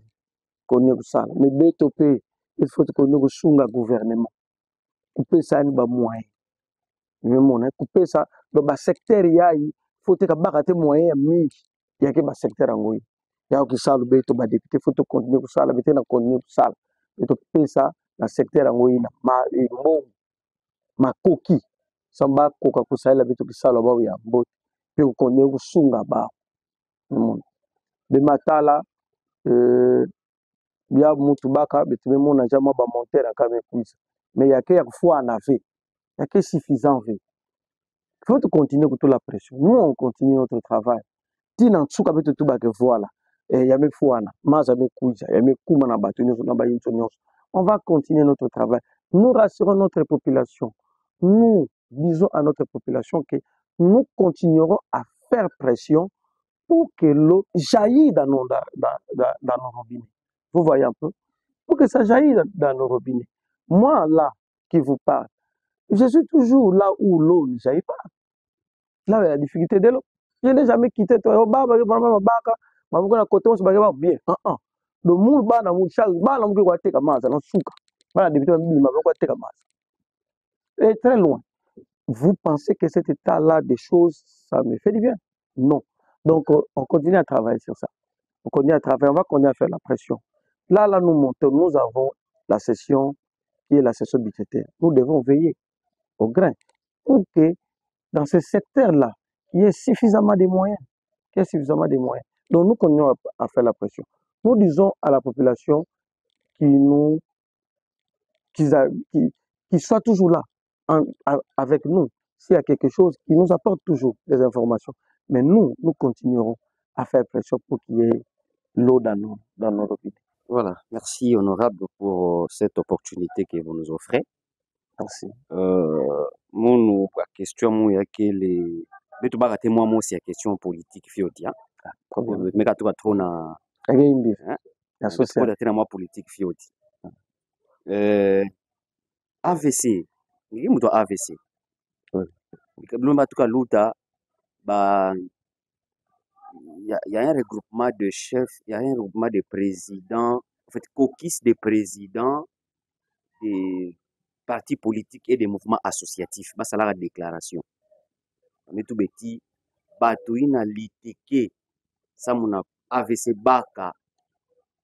konye kusala. Mebeto pe il faut konye kusunga gouvernement. Kupesa ni ba moyen. Nimemona kupesa ba secteur yayi faut te ka bakate moyen mingi yake ba secteur ngoi. Ya ukisala beto ba député faut te continuer kusala bete na continuer kusala. Beto pesa na secteur ngoi na ma mbo makoki samba koka kusala beto kisala ba ya mbo pe konye kusunga ba. De matala bia mutu baka betume mona jama ba monter en kame kuisa mais yake ya kufua na ve yake suffisant ve il faut continuer toute la pression nous on continue notre travail tina tsuka betu tu bake voilà ya me fuana maza me kuisa ya me kuma na batu nyonso na ba yinso nyonso on va continuer notre travail nous rassurons notre population nous disons à notre population que nous continuerons à faire pression pour que l'eau jaillisse dans nos robinets. Vous voyez un peu? Pour que ça jaillisse dans nos robinets. Moi, là, qui vous parle, je suis toujours là où l'eau ne jaillit pas. Là où il y a la difficulté de l'eau. Je n'ai jamais quitté toi. Bien. Le monde va dans le châle, et très loin. Vous pensez que cet état-là des choses, ça me fait du bien? Non. Donc, on continue à travailler sur ça. On continue à travailler, on va continuer à faire la pression. Là, nous montons, nous avons la session qui est la session budgétaire. Nous devons veiller au grain pour que dans ce secteur-là, il y ait suffisamment de moyens. Donc, nous continuons à faire la pression. Nous disons à la population qui soit toujours là avec nous. S'il y a quelque chose qui nous apporte toujours des informations. Mais nous continuerons à faire pression pour qu'il y ait l'eau dans nos robinets. Voilà, merci honorable pour cette opportunité que vous nous offrez. Merci. Mon question, moi, il y a les. Mais tu vas moi aussi la question politique, Fiodia. Mais quand tu vas trop na. Moi politique, Fioti. AVC. Il y a AVC. Il y a un regroupement de chefs, il y a un regroupement de présidents, en fait, caucus de présidents des partis politiques et des mouvements associatifs. C'est la déclaration. Mais tout petit, batouina litike, ça mon AVC baka,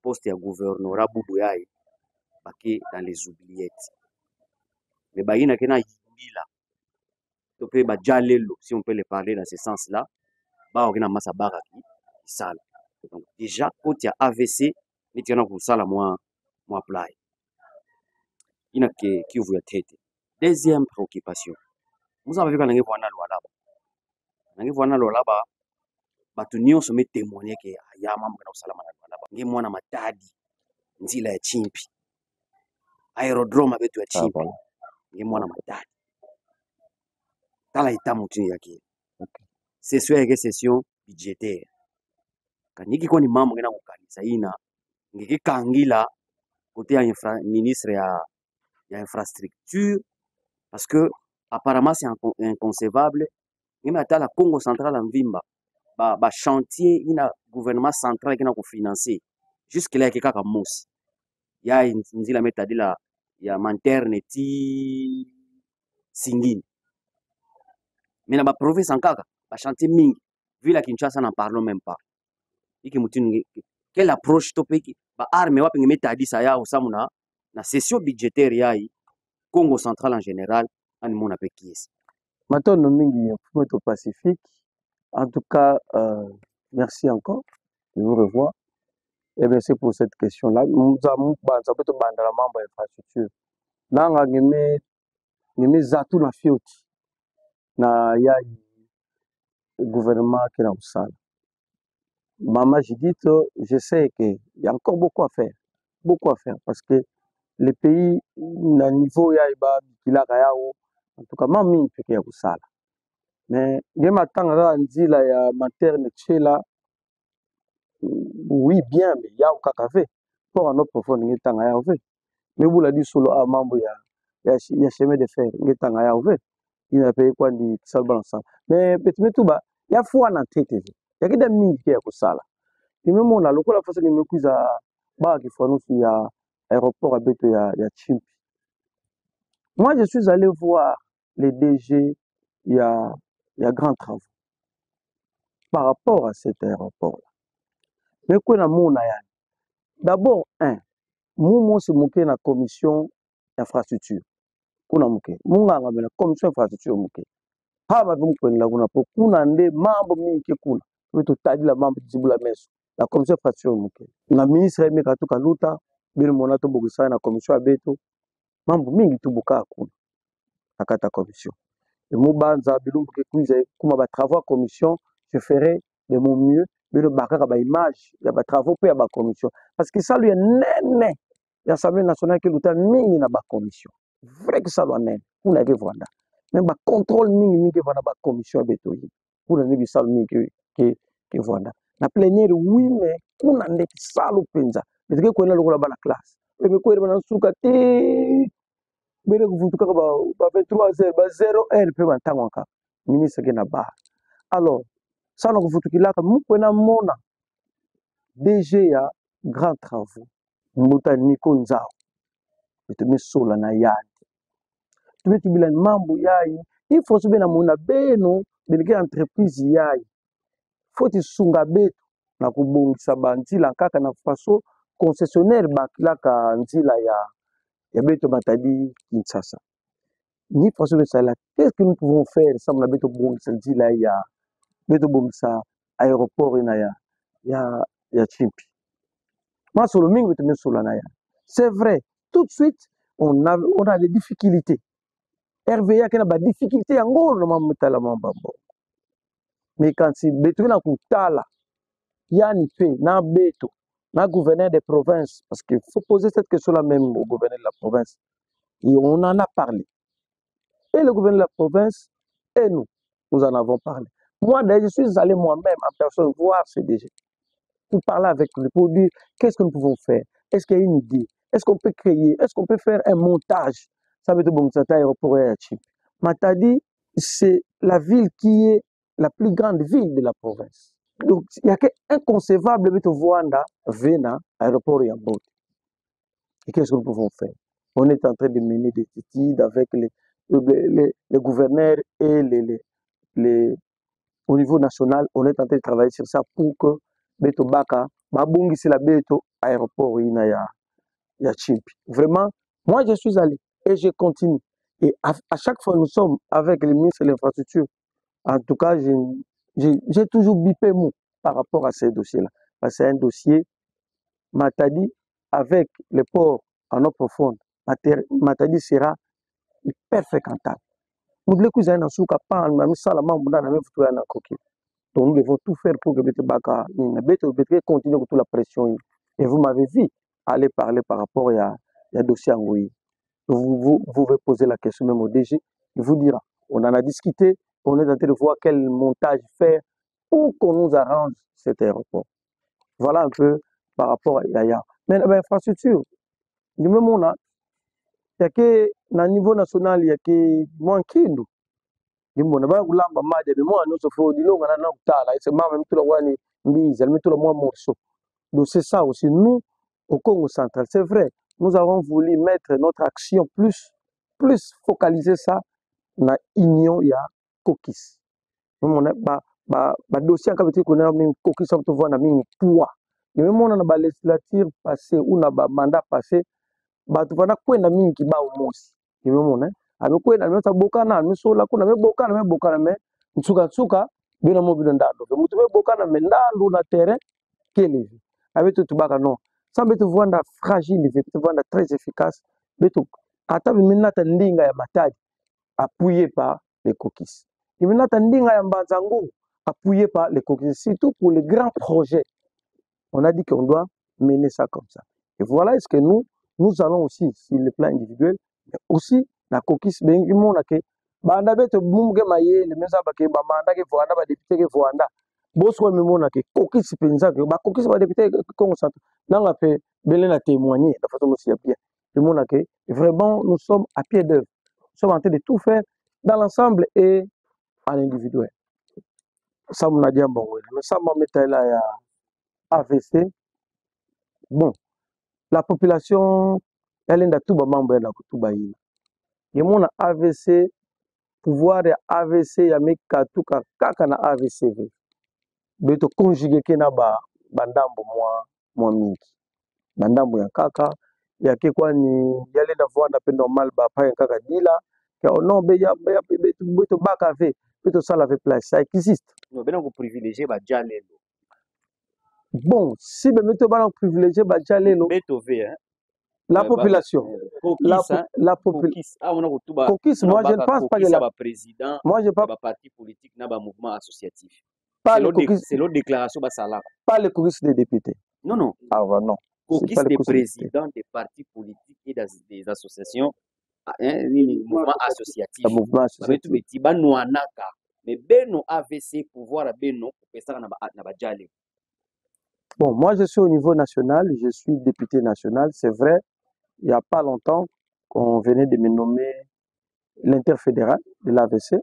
poste à gouvernorat Boubouyaï, baké dans les oubliettes. Mais baïna kena yindila, topé ba jalelo, si on peut le parler dans ce sens-là, ba okena masa baraki, sale. Donc déjà, quand il y a AVC, il y a un sala moi play. Il y a qui ouvre la tête. Deuxième préoccupation. Vous avez vu qu'on a vu là-bas. Là-bas, batunio se met témoigner que ya mambo na usalama là-bas. Ngi mwana matadi nzila ya chimpi. Aerodrome betu ya chimpi. Ngi mwana matadi. Tala itamu tu yake. Session yake session budgétaire. Kaniki kwa ni mambo ngena kukanisa ina ngiki kangila côté ya ministre ya infrastructure parce que apparemment c'est inconcevable même à la Congo central en Vimba ba chantier ina gouvernement central qui na ko financer jusque là kaka ka mosi ya nzila metadila ya manterne ti singine mais na ba province en kaka ba chantier mingi ville Kinshasa n'en parlons même pas iki mutini quelle approche topeki ba arme wapi ngemetadisa ya usamuna na session budgétaire yai Congo central en général ani mona pe kiesi Matondo mingi au Pacifique. En tout cas, merci encore de vous revoir. Et bien c'est pour cette question-là. Nous avons besoin de membre infrastructure. Là, on a mis zatu na fioti na ya gouvernement qui est au salle. Maman, j'ai dit, je sais qu'il y a encore beaucoup à faire parce que les pays na niveau ya iba kila kayao en tout cas mami peke ya kusala mais ngema tanga nzila ya materne tshela oui bien mais ya ukakave pour un autre profond ngitanga ya ove mais bula di solo a mambo ya chemin de fer ngitanga ya ove ina pe kwa ndi salba ensemble mais petit tout ba ya fois na tete ya kida mingi ke ya kusala nimemona lokola fasi nimekuza ba kifanusu ya aéroport à Beto ya Chimpi. Moi je suis allé voir les DG ya Grand Travaux par rapport à cet aéroport là. Mais quoi na mona ya d'abord Mumo se moquer na commission infrastructure. Kuna muke. Munga ngabela commission infrastructure muke. Haba vumkwenda kuna po kuna nde mambo mingi kuna. Wetu tadila mambo jibula meso. La commission infrastructure muke. Na ministre meka tuka luta bila mona to bogisa na commission abeto. Mambo mingi tubuka kuna. Akata commission. Et mubanza bilumbu ke kuiza kuma ba travaux commission, je ferai de mon mieux bino bakaka ba image ya ba travaux pe ya ba commission parce que ça lui est nene. L'Assemblée nationale qui luta mingi na ba commission. Vrai que ça doit nene. Kuna ke vanda. Même ba contrôle mingi vanda ba commission beto yi. Kuna ne bisalo mingi ke vanda. Na plénière oui mais kuna ne bisalo penza. Mais que kwena lokola ba na classe. Mais ko eba na suka te bere kuvutuka ba 23h ba 0h pe bantango ka. Ministre ke na ba. Alors, ça na kuvutukilaka mu kwena mona DG ya Grand Travaux. Muta Niko Nzao. Tume sola na yadi. Tume tubila mambo yayi. Il faut sube na mona beno belike entreprise yayi. Faut sunga betu na kubongisa banzila kaka na faso concessionnaire bakilaka nzila ya beto Matadi Kinshasa. Ni faso besala. Qu'est-ce que nous pouvons faire ça na beto bongisa nzila ya beto bongisa aéroport na ya Chimpi. Moi solo mingi tume sola na ya. C'est vrai, tout de suite on a des difficultés. RVA qui a des difficultés en gros na mambambo. Mais quand si beto na kutala yani pe na beto na gouverneur des provinces parce qu'il faut poser cette question là même au gouverneur de la province. Et on en a parlé. Et le gouverneur de la province et nous en avons parlé. Moi d'ailleurs je suis allé moi-même en personne voir ce DG pour parler avec lui pour dire qu'est-ce que nous pouvons faire. Est-ce qu'il y a une idée? Est-ce qu'on peut créer? Est-ce qu'on peut faire un montage? Ça veut dire bon, c'est un aéroport à Chip. Matadi, c'est la ville qui est la plus grande ville de la province. Donc, il n'y a qu'inconcevable de voir Vena, aéroport et Yambot. Et qu'est-ce que nous pouvons faire? On est en train de mener des études avec les gouverneurs et au niveau national. On est en train de travailler sur ça pour que Beto Baka, Mabungi c'est la Beto aéroport ya Chimpi. Vraiment, moi je suis allé et je continue. Et à chaque fois nous sommes avec le ministre de l'Infrastructure. En tout cas, j'ai toujours bipé mot par rapport à ces dossiers-là. Parce que c'est un dossier, Matadi, avec les ports en eau profonde, Matadi sera hyper fréquentable. Nous devons donc nous devons tout faire pour que Beto Baka continue toute la pression. Et vous m'avez vu aller parler par rapport à dossier Angoui. Vous pouvez poser la question même au DG, il vous dira. On en a discuté, on est en train de voir quel montage faire pour qu'on nous arrange cet aéroport. Voilà un peu par rapport à Yaya. Mais l'infrastructure, du même moment, il y a que, au niveau national, il y a que moins kindu. Dimona ba kulamba maji be mwa no sofo dilonga na kutala ise mama mtula wani mbiza mtula mwa morceau. Donc c'est ça aussi nous au Congo central, c'est vrai, nous avons voulu mettre notre action plus focaliser ça na union ya Kokis. Nous on ba dossier ka beti kona mingi Kokis ça to voir na mingi poids. Et même on a ba législature passé ou na ba mandat passé ba to vana kwenda mingi ba umosi. Et même on amekwenda amesa bokana amesola kuna mebokana me nsuka bina mo bina ndando mutu mebokana me ndando na terrain kelevi abeto tubaka non ça beto vanda fragile beto vanda très efficace beto ata biminata ndinga ya Matadi appuyé par les Kokis biminata ndinga ya Mbanzango appuyé par les Kokis surtout pour les grands projets on a dit qu'on doit mener ça comme ça et voilà est-ce que nous allons aussi sur le plan individuel mais aussi na Kokis bengi mona ke banda beto bumge mayele meza bake ba manda ke voanda ba député ke voanda boso mona ke Kokis penza ke ba Kokis ba député Congo central nanga pe belena témoigner la façon aussi bien le mona ke vraiment nous sommes à pied d'œuvre nous sommes en train de tout faire dans l'ensemble et à l'individuel. ça m'a dit bon, mais ça m'a mis là à AVC. Bon, la population, elle est dans tout le monde, elle est dans tout le monde. Et mon AVC, pouvoir de AVC, il y a mes katuka, kaka na AVC. Mais to conjuguer que na ba bandambo moi mingi. Bandambo ya kaka, ya kekwa ni yale na voanda pe normal ba pa ya kaka dila. Que non, be ya be to baka ve, be to sala ve place, ça existe. Non, ben on privilégier ba jalelo. Bon, si be meto ba privilégié ba jalelo, Betové, hein. la population, la population. Caucus, moi je ne pense pas que la président, moi je pas parti politique, n'a pas mouvement associatif. Pas c'est l'autre déclaration basala. Pas le caucus des députés. Non, non. Ah bah non. Caucus des présidents des partis politiques et des associations, mouvement associatif. Un mouvement associatif. Mais beno AVC pouvoir beno pour ça na ba jalelo. Bon, moi je suis au niveau national, je suis député national. C'est vrai, il n'y a pas longtemps qu'on venait de me nommer l'interfédéral de l'AVC,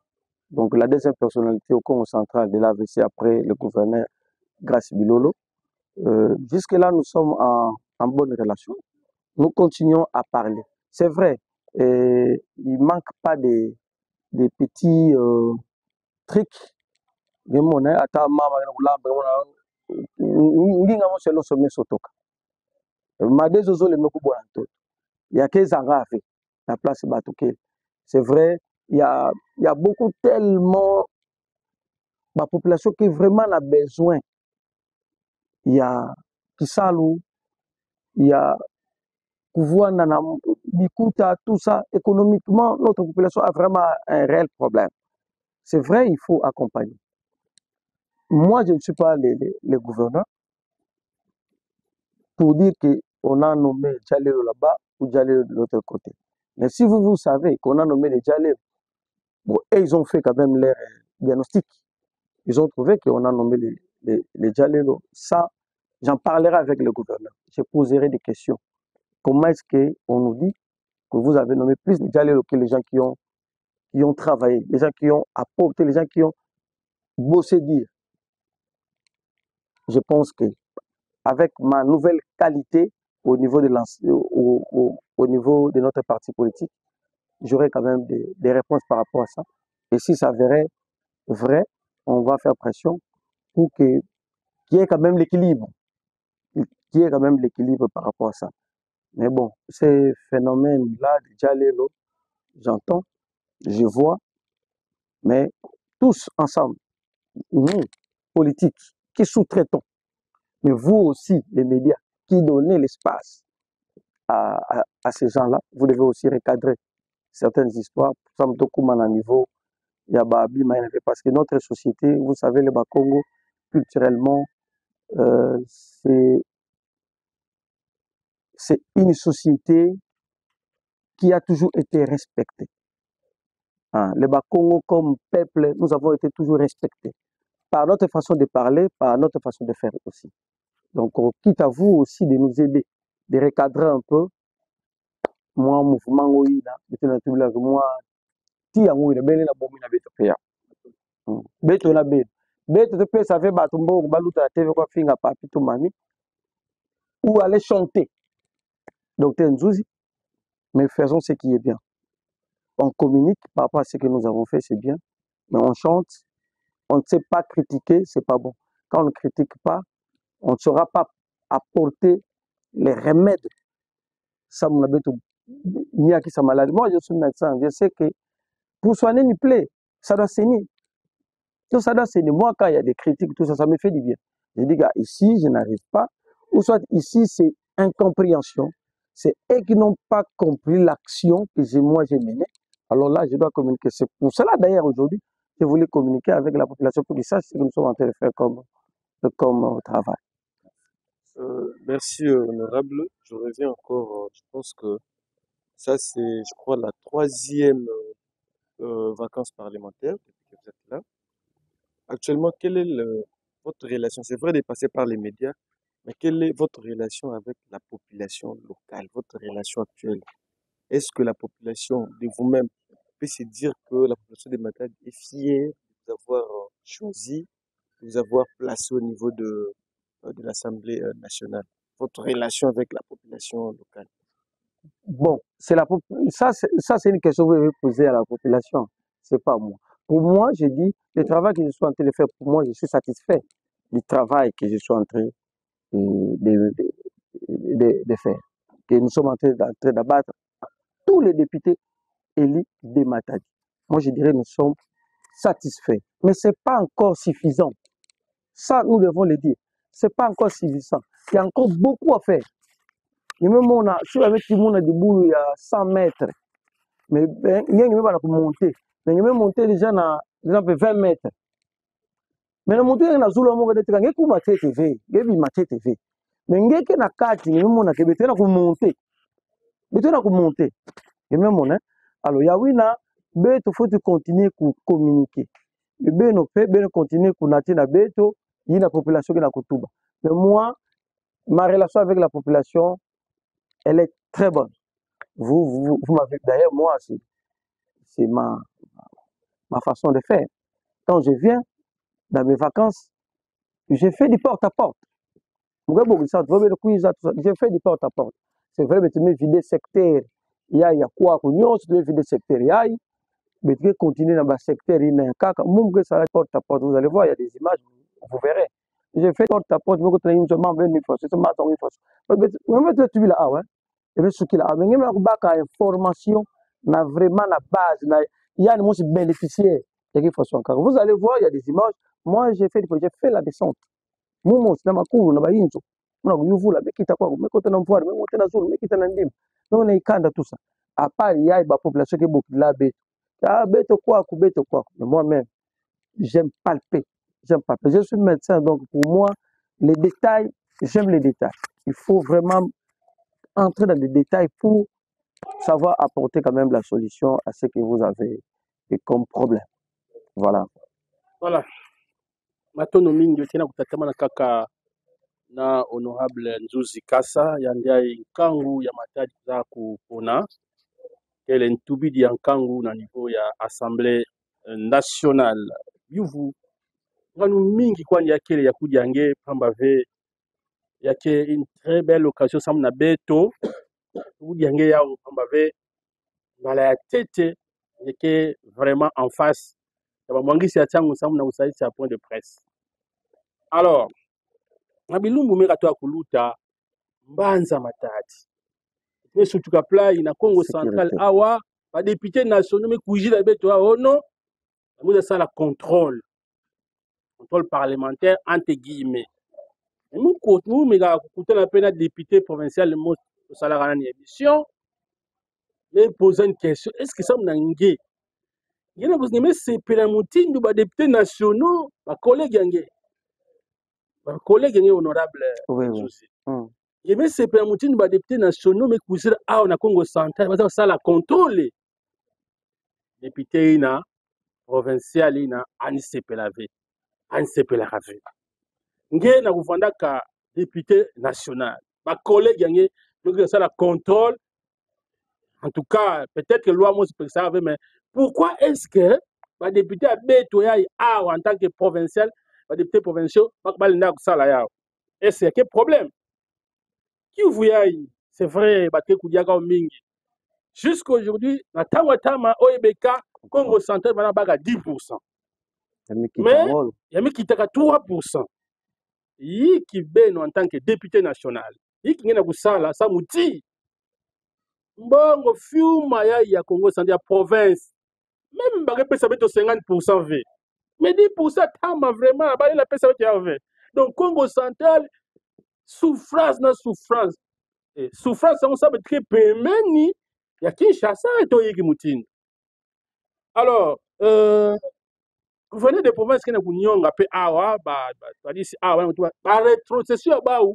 donc la deuxième personnalité au Congo central de l'AVC après le gouverneur Grace Bilolo. Jusque-là, nous sommes en bonne relation. Nous continuons à parler. C'est vrai, il ne manque pas des petits trucs. Il y a que Zanga fait la place Batouké. C'est vrai, il y a beaucoup tellement la population qui vraiment a besoin. Il y a Kisalou, il y a Kouvuana, Bikuta, tout ça. Économiquement, notre population a vraiment un réel problème. C'est vrai, il faut accompagner. Moi, je ne suis pas le gouverneur pour dire qu'on a nommé Djalero là-bas ou Djalero de l'autre côté. Mais si vous savez qu'on a nommé les Djalero, bon, et ils ont fait quand même leur diagnostic. Ils ont trouvé qu'on a nommé les Djalero. Ça, j'en parlerai avec le gouverneur. Je poserai des questions. Comment est-ce qu'on nous dit que vous avez nommé plus de Djalero que les gens qui ont travaillé, les gens qui ont apporté, les gens qui ont bossé dire. Je pense que avec ma nouvelle qualité au niveau de au niveau de notre parti politique, j'aurai quand même des réponses par rapport à ça. Et si ça verrait vrai, on va faire pression pour qu'il y ait quand même l'équilibre. Qu'il y ait quand même l'équilibre par rapport à ça. Mais bon, ces phénomènes-là, déjà les lots, j'entends, je vois, mais tous ensemble, nous, politiques, qui sous-traitons, mais vous aussi, les médias, qui donnez l'espace à ces gens-là, vous devez aussi recadrer certaines histoires. Pour exemple, à niveau, il y a parce que notre société, vous savez, le Bas-Congo, culturellement, c'est une société qui a toujours été respectée. Le Bas-Congo, comme peuple, nous avons été toujours respectés par notre façon de parler, par notre façon de faire aussi. Donc, on quitte à vous aussi de nous aider, de recadrer un peu. Moi, mouvement, moi, ti yango ina bele na bomi na beto pe ya beto na beto te pe ça fait batumbo baluta la TV kwa finga papi to mami ou aller chanter docteur Nzouzi, mais faisons ce qui est bien. On communique par rapport à ce que nous avons fait, c'est bien, mais on chante, on ne sait pas critiquer, c'est pas bon. Quand on ne critique pas, on ne saura pas apporter les remèdes. Ça m'a beto ni à qui ça maladie. Moi je suis médecin, je sais que pour soigner une plaie, ça doit saigner. Tout ça doit saigner. Moi, quand il y a des critiques, tout ça, ça me fait du bien. Je dis, gars, ici, je n'arrive pas. Ou soit ici, c'est incompréhension. C'est eux qui n'ont pas compris l'action que moi, j'ai menée. Alors là, je dois communiquer. C'est pour cela, d'ailleurs, aujourd'hui, je voulais communiquer avec la population pour qu'ils sachent ce que nous sommes en train de faire comme travail. Merci, honorable. Je reviens encore. Je pense que ça, c'est, je crois, la troisième vacances parlementaires depuis que vous êtes là. Actuellement, quelle est votre relation? C'est vrai de passer par les médias, mais quelle est votre relation avec la population locale, votre relation actuelle? Est-ce que la population de vous-même peut se dire que la population de Matadi est fière de vous avoir choisi vous avoir placé au niveau de l'Assemblée nationale? Votre relation avec la population locale? Bon, ça, c'est une question que vous devez poser à la population. C'est pas moi. Pour moi, j'ai dit, le travail que je suis en train de faire, pour moi, je suis satisfait du travail que je suis en train de faire. Que nous sommes en train d'abattre tous les députés élus des Matadi. Moi, je dirais, nous sommes satisfaits. Mais ce n'est pas encore suffisant. Ça, nous devons le dire. Ce n'est pas encore suffisant. Il y a encore beaucoup à faire. Et même on a, si avec tout le monde a du boulot, il y a 100 mètres. Mais il y a même pas monter. Mais il y a même monter déjà dans, exemple, 20 mètres. Mais le monter na zulu mo kadete kange ku matete TV, ngebi matete TV. Mais ngeke na kati ni mo na kebete na ku monter. Bete na ku monter. Et même on alors yawina beto faut continuer ku communiquer. Et beno pe beno continuer ku natina beto, yi la population qui na kutuba. Mais moi ma relation avec la population elle est très bonne. Vous m'avez d'ailleurs moi c'est ma façon de faire. Quand je viens dans mes vacances, je fais du porte-à-porte. Je fais du porte-à-porte. C'est vrai, mais tu me vider secteur. Il y a quoi que nous, tu me vider secteur. Mais tu continuer dans le secteur. Il y a un porte-à-porte. Vous allez voir, il y a des images, vous verrez. Je fais porte-à-porte, je vais une fois. C'est une fois. Mais tu là, ouais. Et bien, ce qu'il a, mais il y a une information, vraiment la base. Il y a des bénéficiaires. Vous allez voir, il y a des images. Moi, j'ai fait la descente. Moi, c'est dans ma cour, on a une chose. On a vu la bekita quoi, mais quand on voit, mais on a zone, mais qui t'en andim. On est kanda tout ça. À part, il y a une population qui est beaucoup là, bête. Ah, bête quoi. Mais moi-même, j'aime palper. Je suis médecin, donc pour moi, les détails, j'aime les détails. Il faut vraiment entrer dans les détails pour savoir apporter quand même la solution à ce que vous avez comme problème. Voilà. Voilà. Matono mingi tena kutatama na kaka na honorable Nzuzi Kasa yandia nkangu ya Matadi za kupona kele ntubidi ya nkangu na niveau ya Assemblée nationale. Yuvu nganu mingi kwani ya kele ya kujange pamba ve yake une très belle occasion sam na beto kujange ya pamba ve ngala ya tete yake vraiment en face ya bamwangisi ya changu sam na usaisi ya point de presse. Alors na bilumbu meka to akuluta Mbanza Matadi mais surtout ka play na Congo central awa ba député nationaux mais kujila beto awa non nous ça la contrôle parlementaire entre guillemets nous côté nous meka kutana pena député provincial mo salaire na émission mais poser une question est-ce que ça mnangé ngena vous n'aimez sepela mutindu ba député nationaux ba collègues ngé ba collègues ngé honorable souci et mais c'est pour mutindu ba député nationaux mais kuzira awa na Congo central parce que ça la contrôle député ina provincial ina anisepela rave nge na kuvanda ka député national ba collègue yange donc ça la contrôle en tout cas peut-être que loi moi c'est ça mais pourquoi est-ce que ba député a beto ya en tant que provincial ba député provinciaux ba linda ko sala ya est-ce que problème qui vous yai c'est vrai ba te kudiaka mingi jusqu'aujourd'hui na tama oyebeka Congo central bana baga 10%. Mais il y a mis qui 3%. Yi qui beno en tant que député national. Yi qui ngena kusala sa muti. Mbongo fiuma ya Congo central province. Même ba pesa beto 50% v. Mais 10% tama vraiment ba la pesa beto ya v. Donc Congo central souffrance na souffrance. Et souffrance on sabe très pemeni ya Kinshasa to yiki mutini. Alors vous venez de provinces qui n'ont pas pe awa ba disi awa ba rétrocession ba ou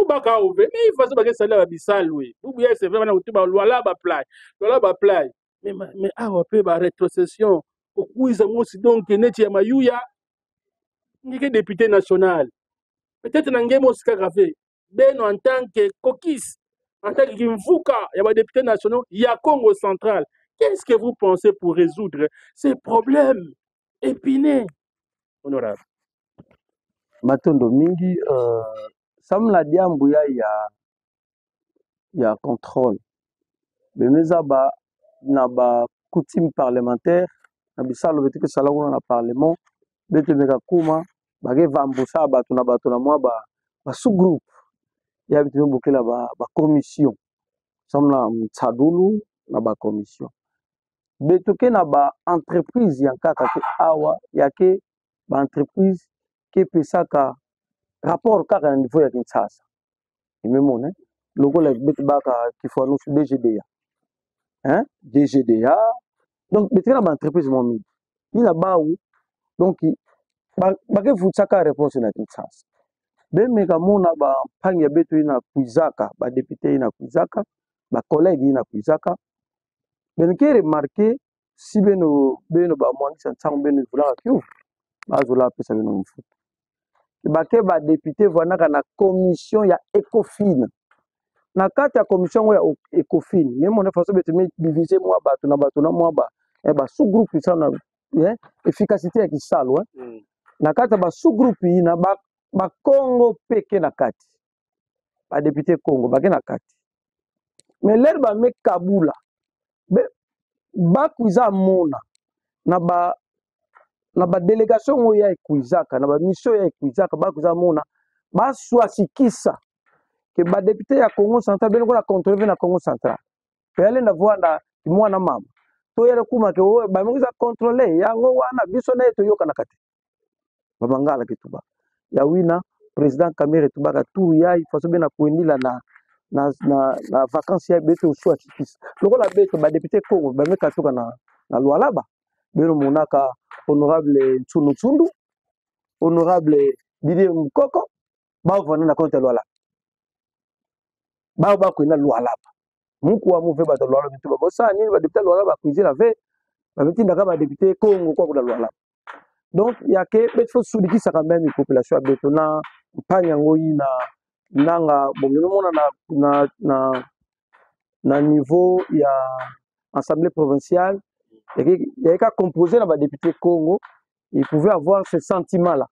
ba ka ou mais il faut que ça la bisal oui ou bien c'est vraiment que ba loi ba play mais awa pe ba rétrocession au kuiza mosi donc neti ya mayuya ni député national peut-être na ngemo sika grave beno en tant que kokis en tant que mvuka ya ba député nationaux ya Congo central. Qu'est-ce que vous pensez pour résoudre ces problèmes épineux, honorable? matondo mingi samla diambu ya contrôle bemeza ba na ba coutume parlementaire na bisalo beti ke sala kuna na parlement beto meka kuma bage vambusa bato na mwa ba sous groupe ya bitu bokela ba commission samla mtsadulu na ba commission beto ke na ba entreprise ya kaka ke awa yake ba entreprise ke pesaka rapport kaka na niveau ya Kinshasa imemona lokola beto baka kifano su DGDA hein DGDA donc beto na ba entreprise mo mingi ina bawu donc bake vutsaka réponse na Kinshasa bemeka mona ba mpangi ya beto ina kuizaka ba député ina kuizaka ba collègue ina kuizaka benke remarquer si beno ba mwangisa ntango beno vulaka kyo bazola pesa beno mfuta bake ba député vanaka na commission ya ECOFIN na kati ya commission ya ECOFIN même on a façon beto diviser moi bato na moi ba sous groupe ça na efficacité ya kisalo na kati ya ba sous groupe ina ba Congo peke na kati ba député Congo bake na kati mais l'air ba me kabula ba kuiza mona na ba délégation oyo ya ekuizaka na ba mission ya ekuizaka ba kuiza mona ba swasikisa ke ba député ya Congo central beno na contrôler na Congo central pe ale na voanda mwana mama to yele kuma ke ba mukiza contrôler yango wana biso na eto yoka na kati babangala kituba ya wina président Kamere tubaka tour ya façon bena kuendila na vacances ya beto swasikisa lokola beto ba député Congo ba meka toka na Lualaba beno monaka honorable Ntsundu Tsundu honorable Didier Mukoko ba vana na compte Lualaba ba kwenda Lualaba muku wa muve ba Lualaba bitu ba bosa nini ba député Lualaba kuizira ve ba mitinda ka ba député Congo kwa kuna Lualaba donc yake beto sudikisa quand même population ya beto na mpanya ngoi na nanga bongelo mona na niveau ya assemblée provinciale il y a qu'à composer dans les députés Congo, il pouvait avoir ce sentiment-là.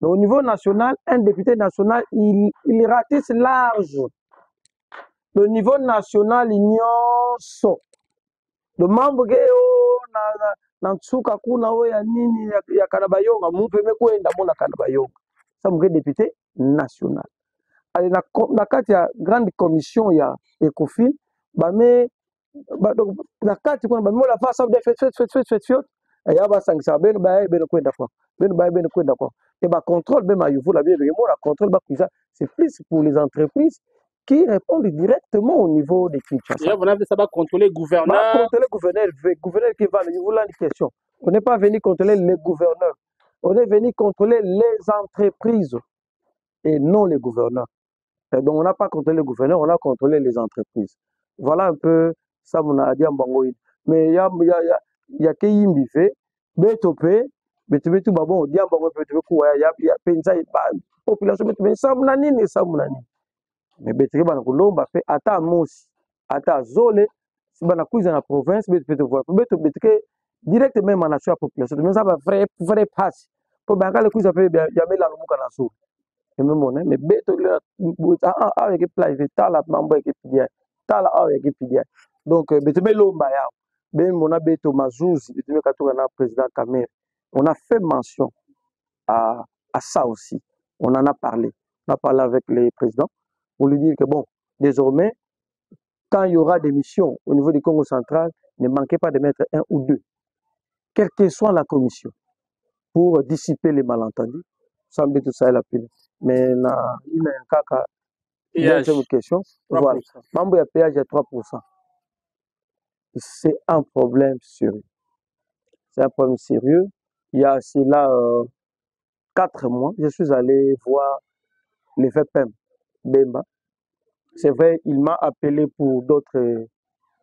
Mais au niveau national, un député national, il ratisse large. Le niveau national, il y a le membre qui na tsuka kuna o ya nini ya Kanabayonga, mon premier ko enda mona Kanabayonga. Ça me député national. Allez na kati ya grande commission ya ECOFIN, ba me na kati kuna bamimo la face de fait ya ba sangisa beno ba beno kwenda kwa beno kwenda kwa et ba contrôle ben ma yuvu la bien mo la contrôle ba kuza c'est plus pour les entreprises qui répondent directement au niveau des Kinshasa. Et vous avez ça va contrôler gouverneur. Gouverneur qui va le voilà une question. On n'est pas venu contrôler les gouverneurs. On est venu contrôler les entreprises et non les gouverneurs. Et donc on n'a pas contrôlé les gouverneurs, on a contrôlé les entreprises. Voilà un peu ça mon a dit en bangoïd. Mais il y a que yimbi fait betope betu babon dia bango betu ko ya penza population betu ça mon nini ça mon nini. Mais betu bana kolomba fait ata mosi ata zole si bana kuiza na province betu voir betu que direct même en nation population mais ça va vrai passe pour bangale kuiza fait ya mela lumuka na so. Mais beto avec plage tala mambo ekipidia tala ekipidia donc beto belomba ya ben mona beto mazuzi beto katoka na président Kamere on a fait mention à ça aussi on en a parlé avec les présidents pour lui dire que bon désormais quand il y aura des missions au niveau du Congo central ne manquez pas de mettre un ou deux quelle que soit la commission pour dissiper les malentendus sans beto ça la pile. Mais il y a une question. Voilà. Membre de péage à 3%. C'est un problème sérieux. C'est un problème sérieux. Il y a cela 4 mois, je suis allé voir le VPM Bemba. C'est vrai, il m'a appelé pour d'autres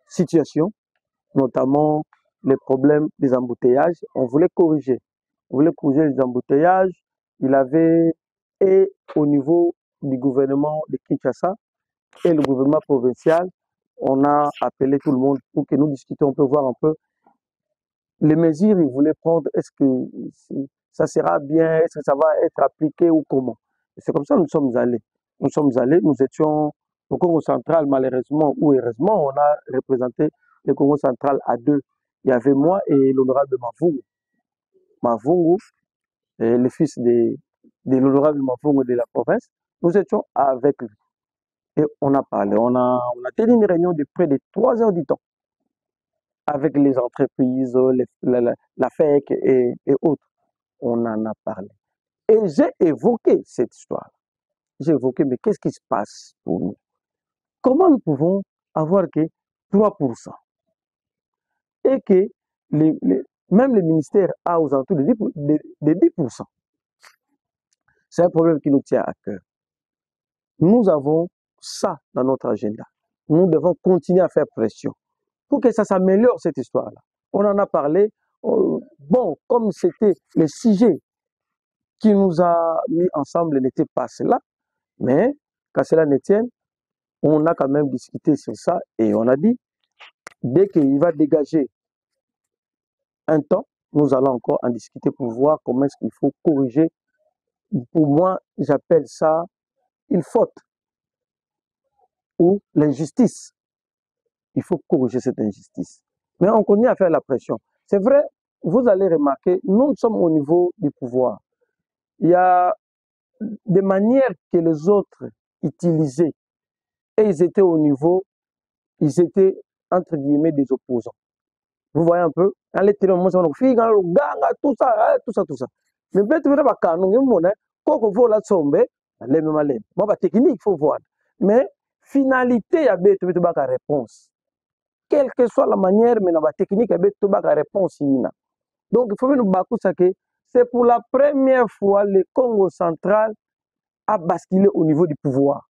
situations, notamment les problèmes des embouteillages. On voulait corriger. On voulait corriger les embouteillages. Il avait, et au niveau du gouvernement de Kinshasa et le gouvernement provincial, on a appelé tout le monde pour que nous discutions, on peut voir un peu les mesures qu'ils voulaient prendre. Est-ce que ça sera bien, est-ce que ça va être appliqué ou comment? C'est comme ça que nous sommes allés. Nous sommes allés, nous étions au Congo central, malheureusement ou heureusement, on a représenté le Congo central à deux. Il y avait moi et l'honorable Mavungu. Mavungu, le fils de l'honorable Mavungu de la province. Nous étions avec lui. Et on a parlé, on a tenu une réunion de près de 3 heures du temps avec les entreprises, la FEC et autres. On en a parlé. Et j'ai évoqué cette histoire. J'ai évoqué, mais qu'est-ce qui se passe pour nous? Comment nous pouvons avoir que 3% et que même le ministère a aux alentours de 10%? C'est un problème qui nous tient à cœur. Nous avons ça dans notre agenda. Nous devons continuer à faire pression pour que ça s'améliore, cette histoire-là. On en a parlé. Bon, comme c'était le sujet qui nous a mis ensemble n'était pas cela, mais qu'à cela ne tienne, on a quand même discuté sur ça et on a dit, dès qu'il va dégager un temps, nous allons encore en discuter pour voir comment est-ce qu'il faut corriger. Pour moi, j'appelle ça une faute ou l'injustice. Il faut corriger cette injustice. Mais on continue à faire la pression. C'est vrai, vous allez remarquer, nous sommes au niveau du pouvoir. Il y a des manières que les autres utilisaient et ils étaient au niveau, ils étaient entre guillemets des opposants. Vous voyez un peu? Tout ça, tout ça, tout ça. Mais peut-être technique, il faut voir. Mais finalité, il y a une réponse. Quelle que soit la manière, mais la technique, il y a une réponse. Donc, il faut nous battre que c'est pour la première fois le Congo central a basculé au niveau du pouvoir.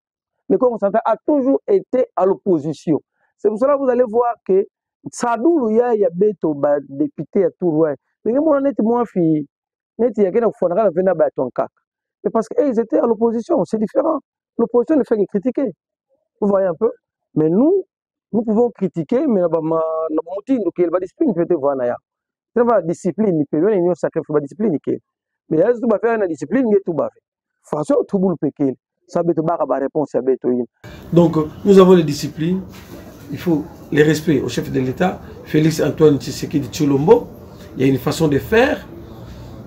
Le Congo central a toujours été à l'opposition. C'est pour cela que vous allez voir que Sadou il y a des députés à tout loin. Mais moi, on était moins filles. Mais parce qu'ils étaient à l'opposition, c'est différent. L'opposition ne fait que critiquer. Vous voyez un peu? Mais nous pouvons critiquer, mais la discipline peut être voir. La discipline, il peut y sacré la discipline. Mais il y a une discipline, il y a tout bafé. Façon, tout le péquil. Ça peut être réponse à Betoïne. Donc, nous avons les disciplines. Il faut les respects au chef de l'État, Félix Antoine Tshisekedi Tshilombo. Il y a une façon de faire.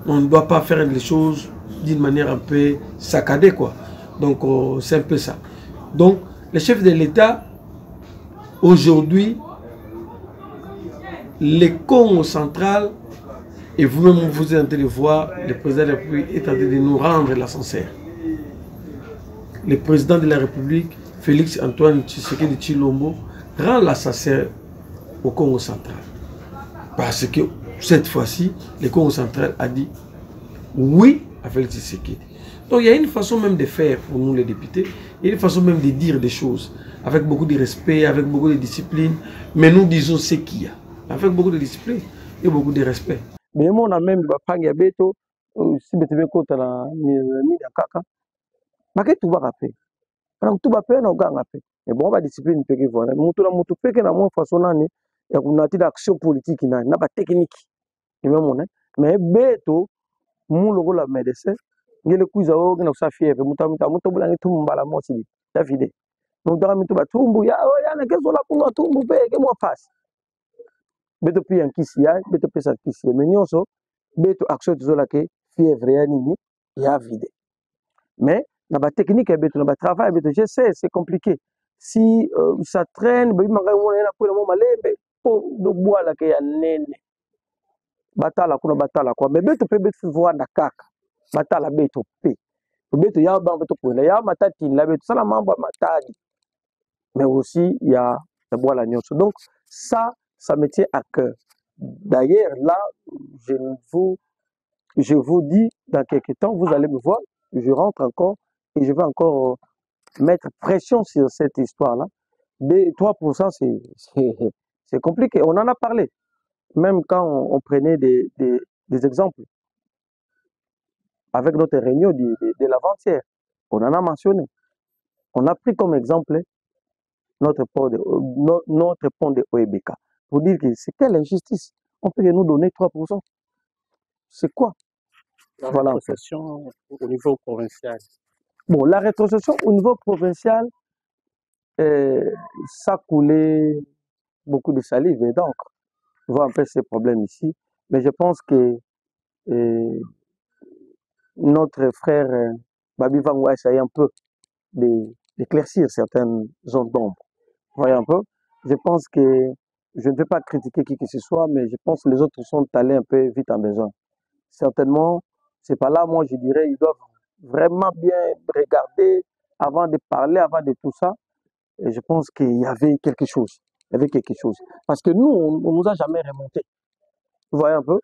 On ne doit pas faire les choses d'une manière un peu saccadée, quoi. Donc, c'est un peu ça. Donc, le chef de l'État, aujourd'hui, le Congo central, et vous-même vous êtes en train de voir, le président de la République est en train de nous rendre l'ascenseur. Le président de la République, Félix Antoine Tshisekedi Tshilombo, rend l'ascenseur au Congo central. Parce que cette fois-ci, le Congo central a dit oui à Félix Tshisekedi. Donc il y a une façon même de faire pour nous les députés, il y a une façon même de dire des choses, avec beaucoup de respect, avec beaucoup de discipline, mais nous disons ce qu'il y a, avec beaucoup de discipline et beaucoup de respect. Mais on a même si tu veux côté la ni kaka, mais tu vas rappeler. Alors tout va faire na ganga pe. Mais bon, ba discipline pe que voilà. Mutu na mutu pe que na mo façon nani ya kunati d'action politique na ba technique. Ni même mais beto mu logo la médecin ngele kuza o na sa fièvre muta bula ni tumba la mosi David. Donc dans mitu ba tumbu ya na kezo la pour tumbu pe que moi passe. Beto pi en kisia, beto pe sa kisia. Mais nyonso beto action tozola ke fièvre ya nini ya vide. Mais dans la technique, dans le travail, je sais, c'est compliqué. Si ça traîne, il y a batala kuna batala kwa mais beto pe beto voir na kaka batala beto pe beto ya ba beto ko ya matati la beto sana mambo matadi mais aussi il y a la bois la nyonso. Donc ça me tient à cœur. D'ailleurs là je vous dis dans quelques temps vous allez me voir, je rentre encore et je vais encore mettre pression sur cette histoire-là. Des 3%, c'est compliqué. On en a parlé. Même quand on prenait des exemples. Avec notre réunion de l'avant-hier, on en a mentionné. On a pris comme exemple notre pont de Oebeka. Pour dire que c'est quelle injustice. On peut nous donner 3%. C'est quoi? la Voilà un peu. rétrocession au niveau provincial. Bon, la rétrocession au niveau provincial, ça coulait beaucoup de salive et d'encre. Je vois un peu ces problèmes ici. Mais je pense que notre frère Babi Vangou a essayé un peu d'éclaircir certaines zones d'ombre. Vous voyez un peu? Je pense que je ne vais pas critiquer qui que ce soit, mais je pense que les autres sont allés un peu vite en besoin. Certainement, c'est pas là, moi je dirais, ils doivent vraiment bien regarder avant de parler, avant de tout ça. Et je pense qu'il y avait quelque chose. Il y avait quelque chose. Parce que nous, on nous a jamais remonté. Vous voyez un peu?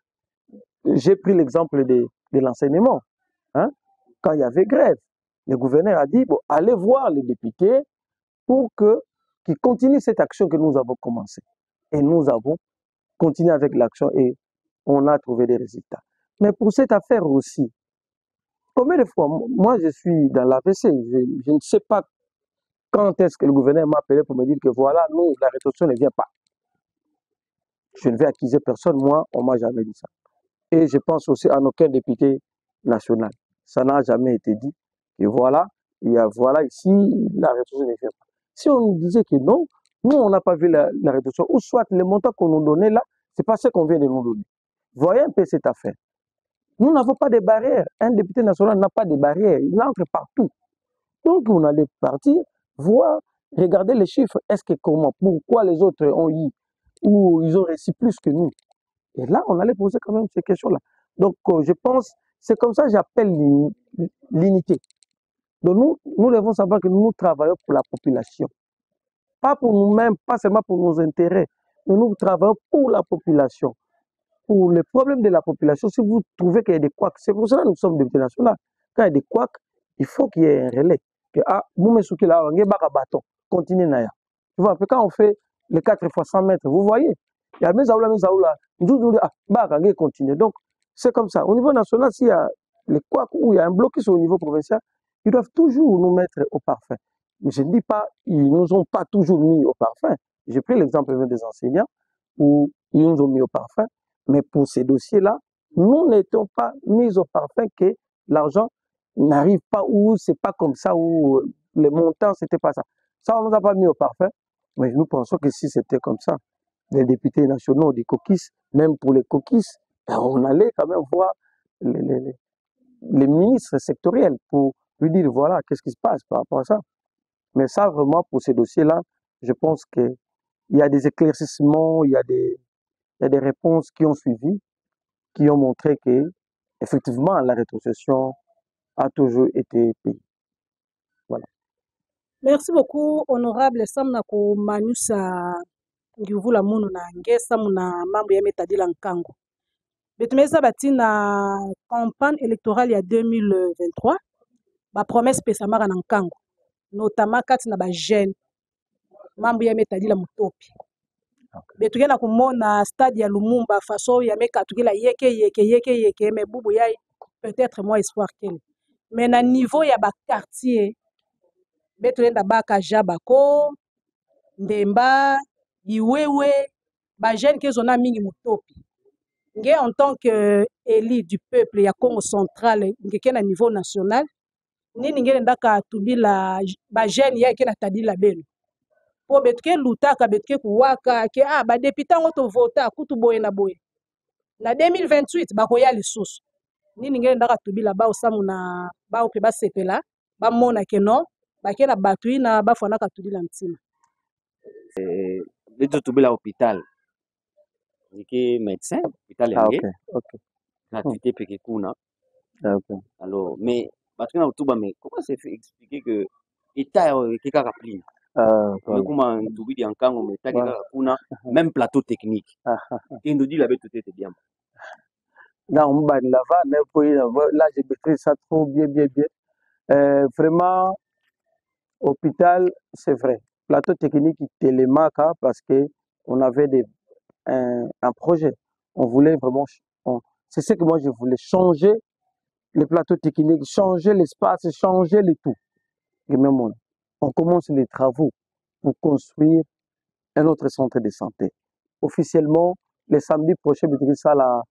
J'ai pris l'exemple de l'enseignement. Hein? Quand il y avait grève, le gouverneur a dit, bon, allez voir les députés pour qu'ils continuent cette action que nous avons commencée. Et nous avons continué avec l'action et on a trouvé des résultats. Mais pour cette affaire aussi, combien de fois, moi je suis dans l'APC, je ne sais pas quand est-ce que le gouverneur m'a appelé pour me dire que voilà, non, la rétorsion ne vient pas. Je ne vais accuser personne, moi, on ne m'a jamais dit ça. Et je pense aussi à aucun député national. Ça n'a jamais été dit. Et voilà, il y a, voilà ici, la rétorsion ne vient pas. Si on nous disait que non, nous, on n'a pas vu la rétorsion, ou soit les montants qu'on nous donnait là, ce n'est pas ce qu'on vient de nous donner. Voyez un peu cette affaire. Nous n'avons pas de barrières. Un député national n'a pas de barrières. Il entre partout. Donc, on allait partir, voir, regarder les chiffres. Est-ce que comment, pourquoi les autres ont eu, ou ils ont réussi plus que nous. Et là, on allait poser quand même ces questions-là. Donc, je pense, c'est comme ça que j'appelle l'unité. Donc, nous devons savoir que nous travaillons pour la population. Pas pour nous-mêmes, pas seulement pour nos intérêts, mais nous travaillons pour la population. Pour les problèmes de la population, si vous trouvez qu'il y a des couacs, c'est pour cela que nous sommes députés nationaux. Quand il y a des couacs, il faut qu'il y ait un relais. Que, ah, vous me souquez là, on est bâton, continuez Naya. Tu vois, quand on fait les 4 fois 100 mètres, vous voyez, il y a mes aoulas, nous ah, bah, continue. Donc, c'est comme ça. Au niveau national, s'il y a les couacs ou il y a un blocus au niveau provincial, ils doivent toujours nous mettre au parfum. Mais je ne dis pas, ils ne nous ont pas toujours mis au parfum. J'ai pris l'exemple des enseignants où ils nous ont mis au parfum. Mais pour ces dossiers-là, nous n'étions pas mis au parfum que l'argent n'arrive pas ou c'est pas comme ça, ou les montants, c'était pas ça. Ça, on ne nous a pas mis au parfum. Mais nous pensons que si c'était comme ça, les députés nationaux des coquisses, même pour les coquisses, on allait quand même voir les ministres sectoriels pour lui dire voilà, qu'est-ce qui se passe par rapport à ça. Mais ça, vraiment, pour ces dossiers-là, je pense qu'il y a des éclaircissements, il y a des réponses qui ont suivi, qui ont montré que, effectivement, la rétrocession a toujours été payée. Voilà. Merci beaucoup, honorable Samna Manusa Ngivula Munu na Ngesa muna mambo ya metadila nkango. Betumeza bati na campagne électorale ya 2023, ba promesse pesamaka na nkango, notamment kati na ba jeune mambo ya metadila mutopi. Betuke na kumona stade ya Lumumba façon ya meka tukila yeke mais bubu yai peut-être moins espoir qu'elle. Mais na niveau ya ba quartier betuenda baka Jabako, Ndemba, Iwewe, ba jeune kezona mingi mutopi. Nge en tant que élu du peuple ya Congo central ngeke na niveau national, nini ngene ndaka tubila ba jeune ya ke na tadila beno. Po betuke lutaka betuke kuwaka ke ba député ngo to vota kutu boye na boye. Na 2028 bakoya lisusu. Nini ngene ndaka tubila ba osamu na ba ope ba sepela, ba mona ke non, ba ke na batui na ba fana ka tubila ntima. Leto tubila hôpital. Niki médecin, hôpital yange. Ok. Gratuité peke kuna. Ok. Alors, mais batukana utuba mais comment c'est fait expliquer que état keka kapli. Voilà. Comment tubidi ankango mais état keka kuna même plateau technique. Et nous dit la bête tout était bien. Là, on va là, j'ai maîtrisé ça trop bien. Vraiment, hôpital, c'est vrai. Plateau technique, il télémaca parce que on avait un projet. On voulait vraiment, c'est ce que moi je voulais, changer les plateaux techniques, changer l'espace, changer le tout. Et même on commence les travaux pour construire un autre centre de santé. Officiellement, le samedi prochain, ça la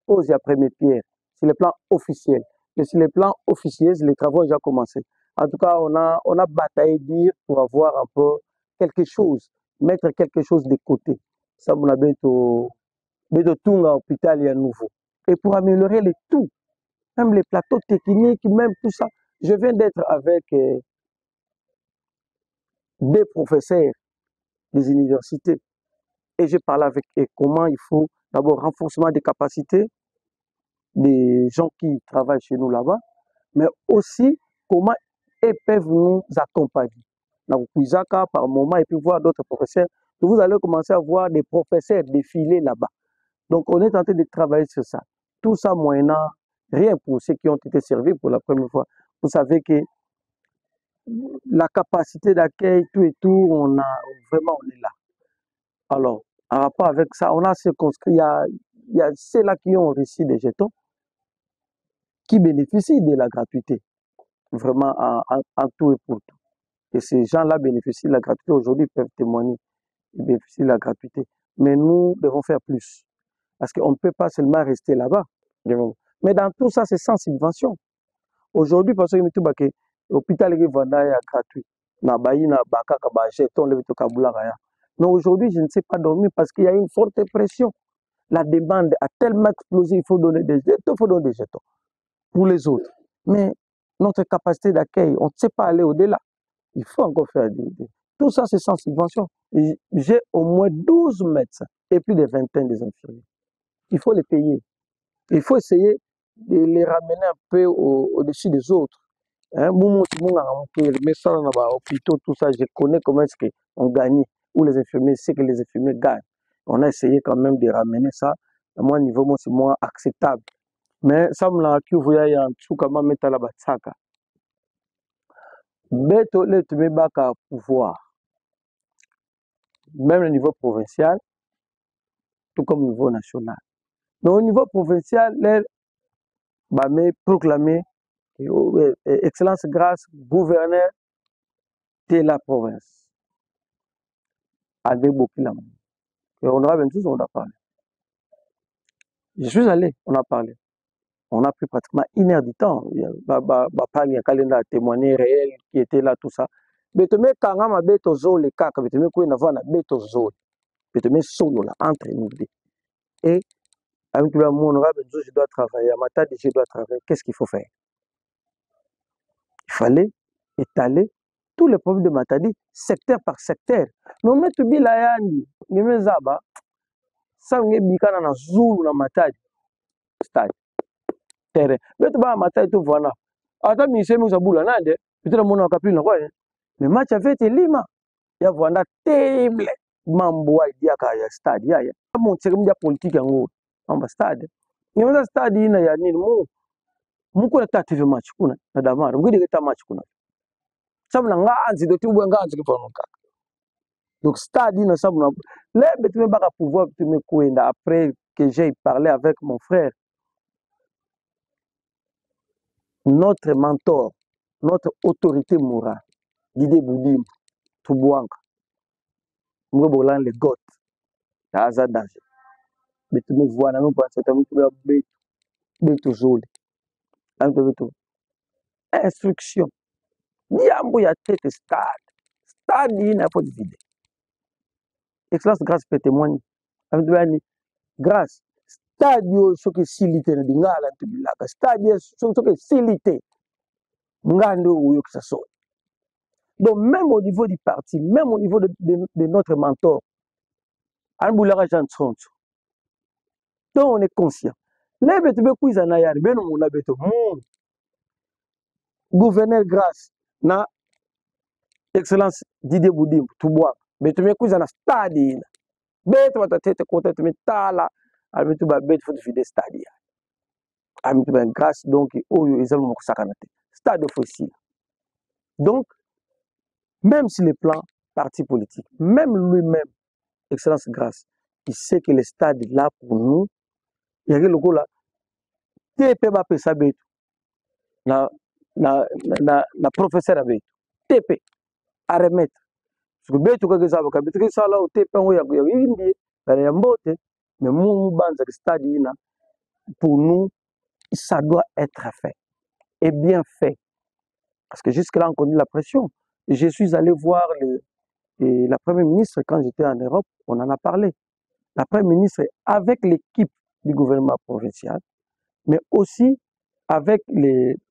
pose après mes pierres. sur le plan officiel. Et sur le plan officiel, les travaux ont déjà commencé. En tout cas, on a bataillé dire pour avoir un peu quelque chose, mettre quelque chose de côté. Ça, on a tout à l'hôpital, il y a nouveau. Et pour améliorer les tout, même les plateaux techniques, même tout ça. Je viens d'être avec des professeurs des universités et j'ai parlé avec eux comment il faut d'abord renforcement des capacités des gens qui travaillent chez nous là-bas, mais aussi comment ils peuvent nous accompagner. Donc, par moment, et puis voir d'autres professeurs. Vous allez commencer à voir des professeurs défiler là-bas. Donc, on est en train de travailler sur ça. Tout ça moyennant rien pour ceux qui ont été servis pour la première fois. Vous savez que la capacité d'accueil, tout et tout, on est là. Alors, en rapport avec ça, on a circonscrit, il y a ceux-là qui ont reçu des jetons, qui bénéficient de la gratuité, vraiment en tout et pour tout. Et ces gens-là bénéficient de la gratuité. Aujourd'hui, ils peuvent témoigner, ils bénéficient de la gratuité. Mais nous devons faire plus. Parce qu'on ne peut pas seulement rester là-bas. Mais dans tout ça, c'est sans subvention. Aujourd'hui, parce que l'hôpital est gratuit. Mais aujourd'hui, je ne sais pas dormir parce qu'il y a une forte pression. La demande a tellement explosé, il faut donner des jetons, pour les autres. Mais notre capacité d'accueil, on ne sait pas aller au-delà. Il faut encore faire tout ça, c'est sans subvention. J'ai au moins 12 médecins et plus de vingtaine des infirmiers. Il faut les payer. Il faut essayer de les ramener un peu au-dessus des autres. Mais ça, tout ça, je connais comment est-ce qu'on gagne, ou les infirmiers, c'est que les infirmiers gagnent. On a essayé quand même de ramener ça à mon niveau, moi, c'est moins acceptable. Mais ça me l'a vu, il y a un truc à mettre la batsaka. Beto le tumebaka pouvoir, même au niveau provincial, tout comme au niveau national. Mais au niveau provincial, les proclamé Excellence grâce gouverneur de la province. Avec Bokilam. Et on aura 26, on a parlé. Je suis allé, on a parlé. On a pris pratiquement 1 heure du temps. Il y a calendrier témoigné réel qui était là, tout ça. Mais tu mets quand même beto zone les cas, mais tu mets quoi n'avoir na beto zone. Mais tu mets solo là entre nous deux. Et avec le monde je dois travailler, à ma tête je dois travailler. Qu'est-ce qu'il faut faire? Il fallait étaler tous les problèmes de Matadi, secteur par secteur. Mais on met tout bien là, les mezaba, ça on est bicana na Zulu na Matadi, stade, terrain. Mais tu vas Matadi tout voilà. Attends, mais c'est nous aboula nade, peut-être mon a capri na quoi. Mais match avait été lima, il y a voilà terrible. Mambo idea kaya stade ya. Mon c'est comme politique en haut, en stade. Mais on a stade ina ya nini mo. Muko na TV match kuna na damara, ngudi kita match kuna. Sabu na ngazi de tubu ngazi kifanuka. Donc stade na sabu na les betume baka pouvoir betume kuenda après que j'ai parlé avec mon frère. Notre mentor, notre autorité morale, Didier Boudim, Tubuanka, Moubolan les Goth, Aza danger. Betume voix nous pas c'est un peu betu zoli. Un peu betu. Instruction. Diambo ya tête stade. Stade n'a pas de vide. Excellence grâce peut témoigner. Grâce. Stadio ce que silité na dingala tubilaka. Stadio ce que silité. Ngando ou que ça soit. Donc même au niveau du parti, même au niveau de notre mentor, Anboulaka Jean Tronso. Donc on est conscient. Les bêtes be kuiza na yari beno mona beto. Gouverneur grâce na Excellence Didier Boudim Tubois. Beto me kuiza na stade. Beto batatete kota te metala. Almetu ba beto faut de stade. Almetu ba grâce donc oyo ezalo moko sakanate. Stade fossile. Donc même sur les plans partis politiques, même lui-même, Excellence grâce, il sait que le stade est là pour nous. Il y a le là. TP va passer beto. Na professeur avec TP à remettre. Parce que beto que ça va beto que ça là au TP on y a indi, il y a mbote, mais nous banza le stade là pour nous ça doit être fait et bien fait. Parce que jusque-là, on connaît la pression. Je suis allé voir la Première ministre quand j'étais en Europe, on en a parlé. La Première ministre, avec l'équipe du gouvernement provincial, mais aussi avec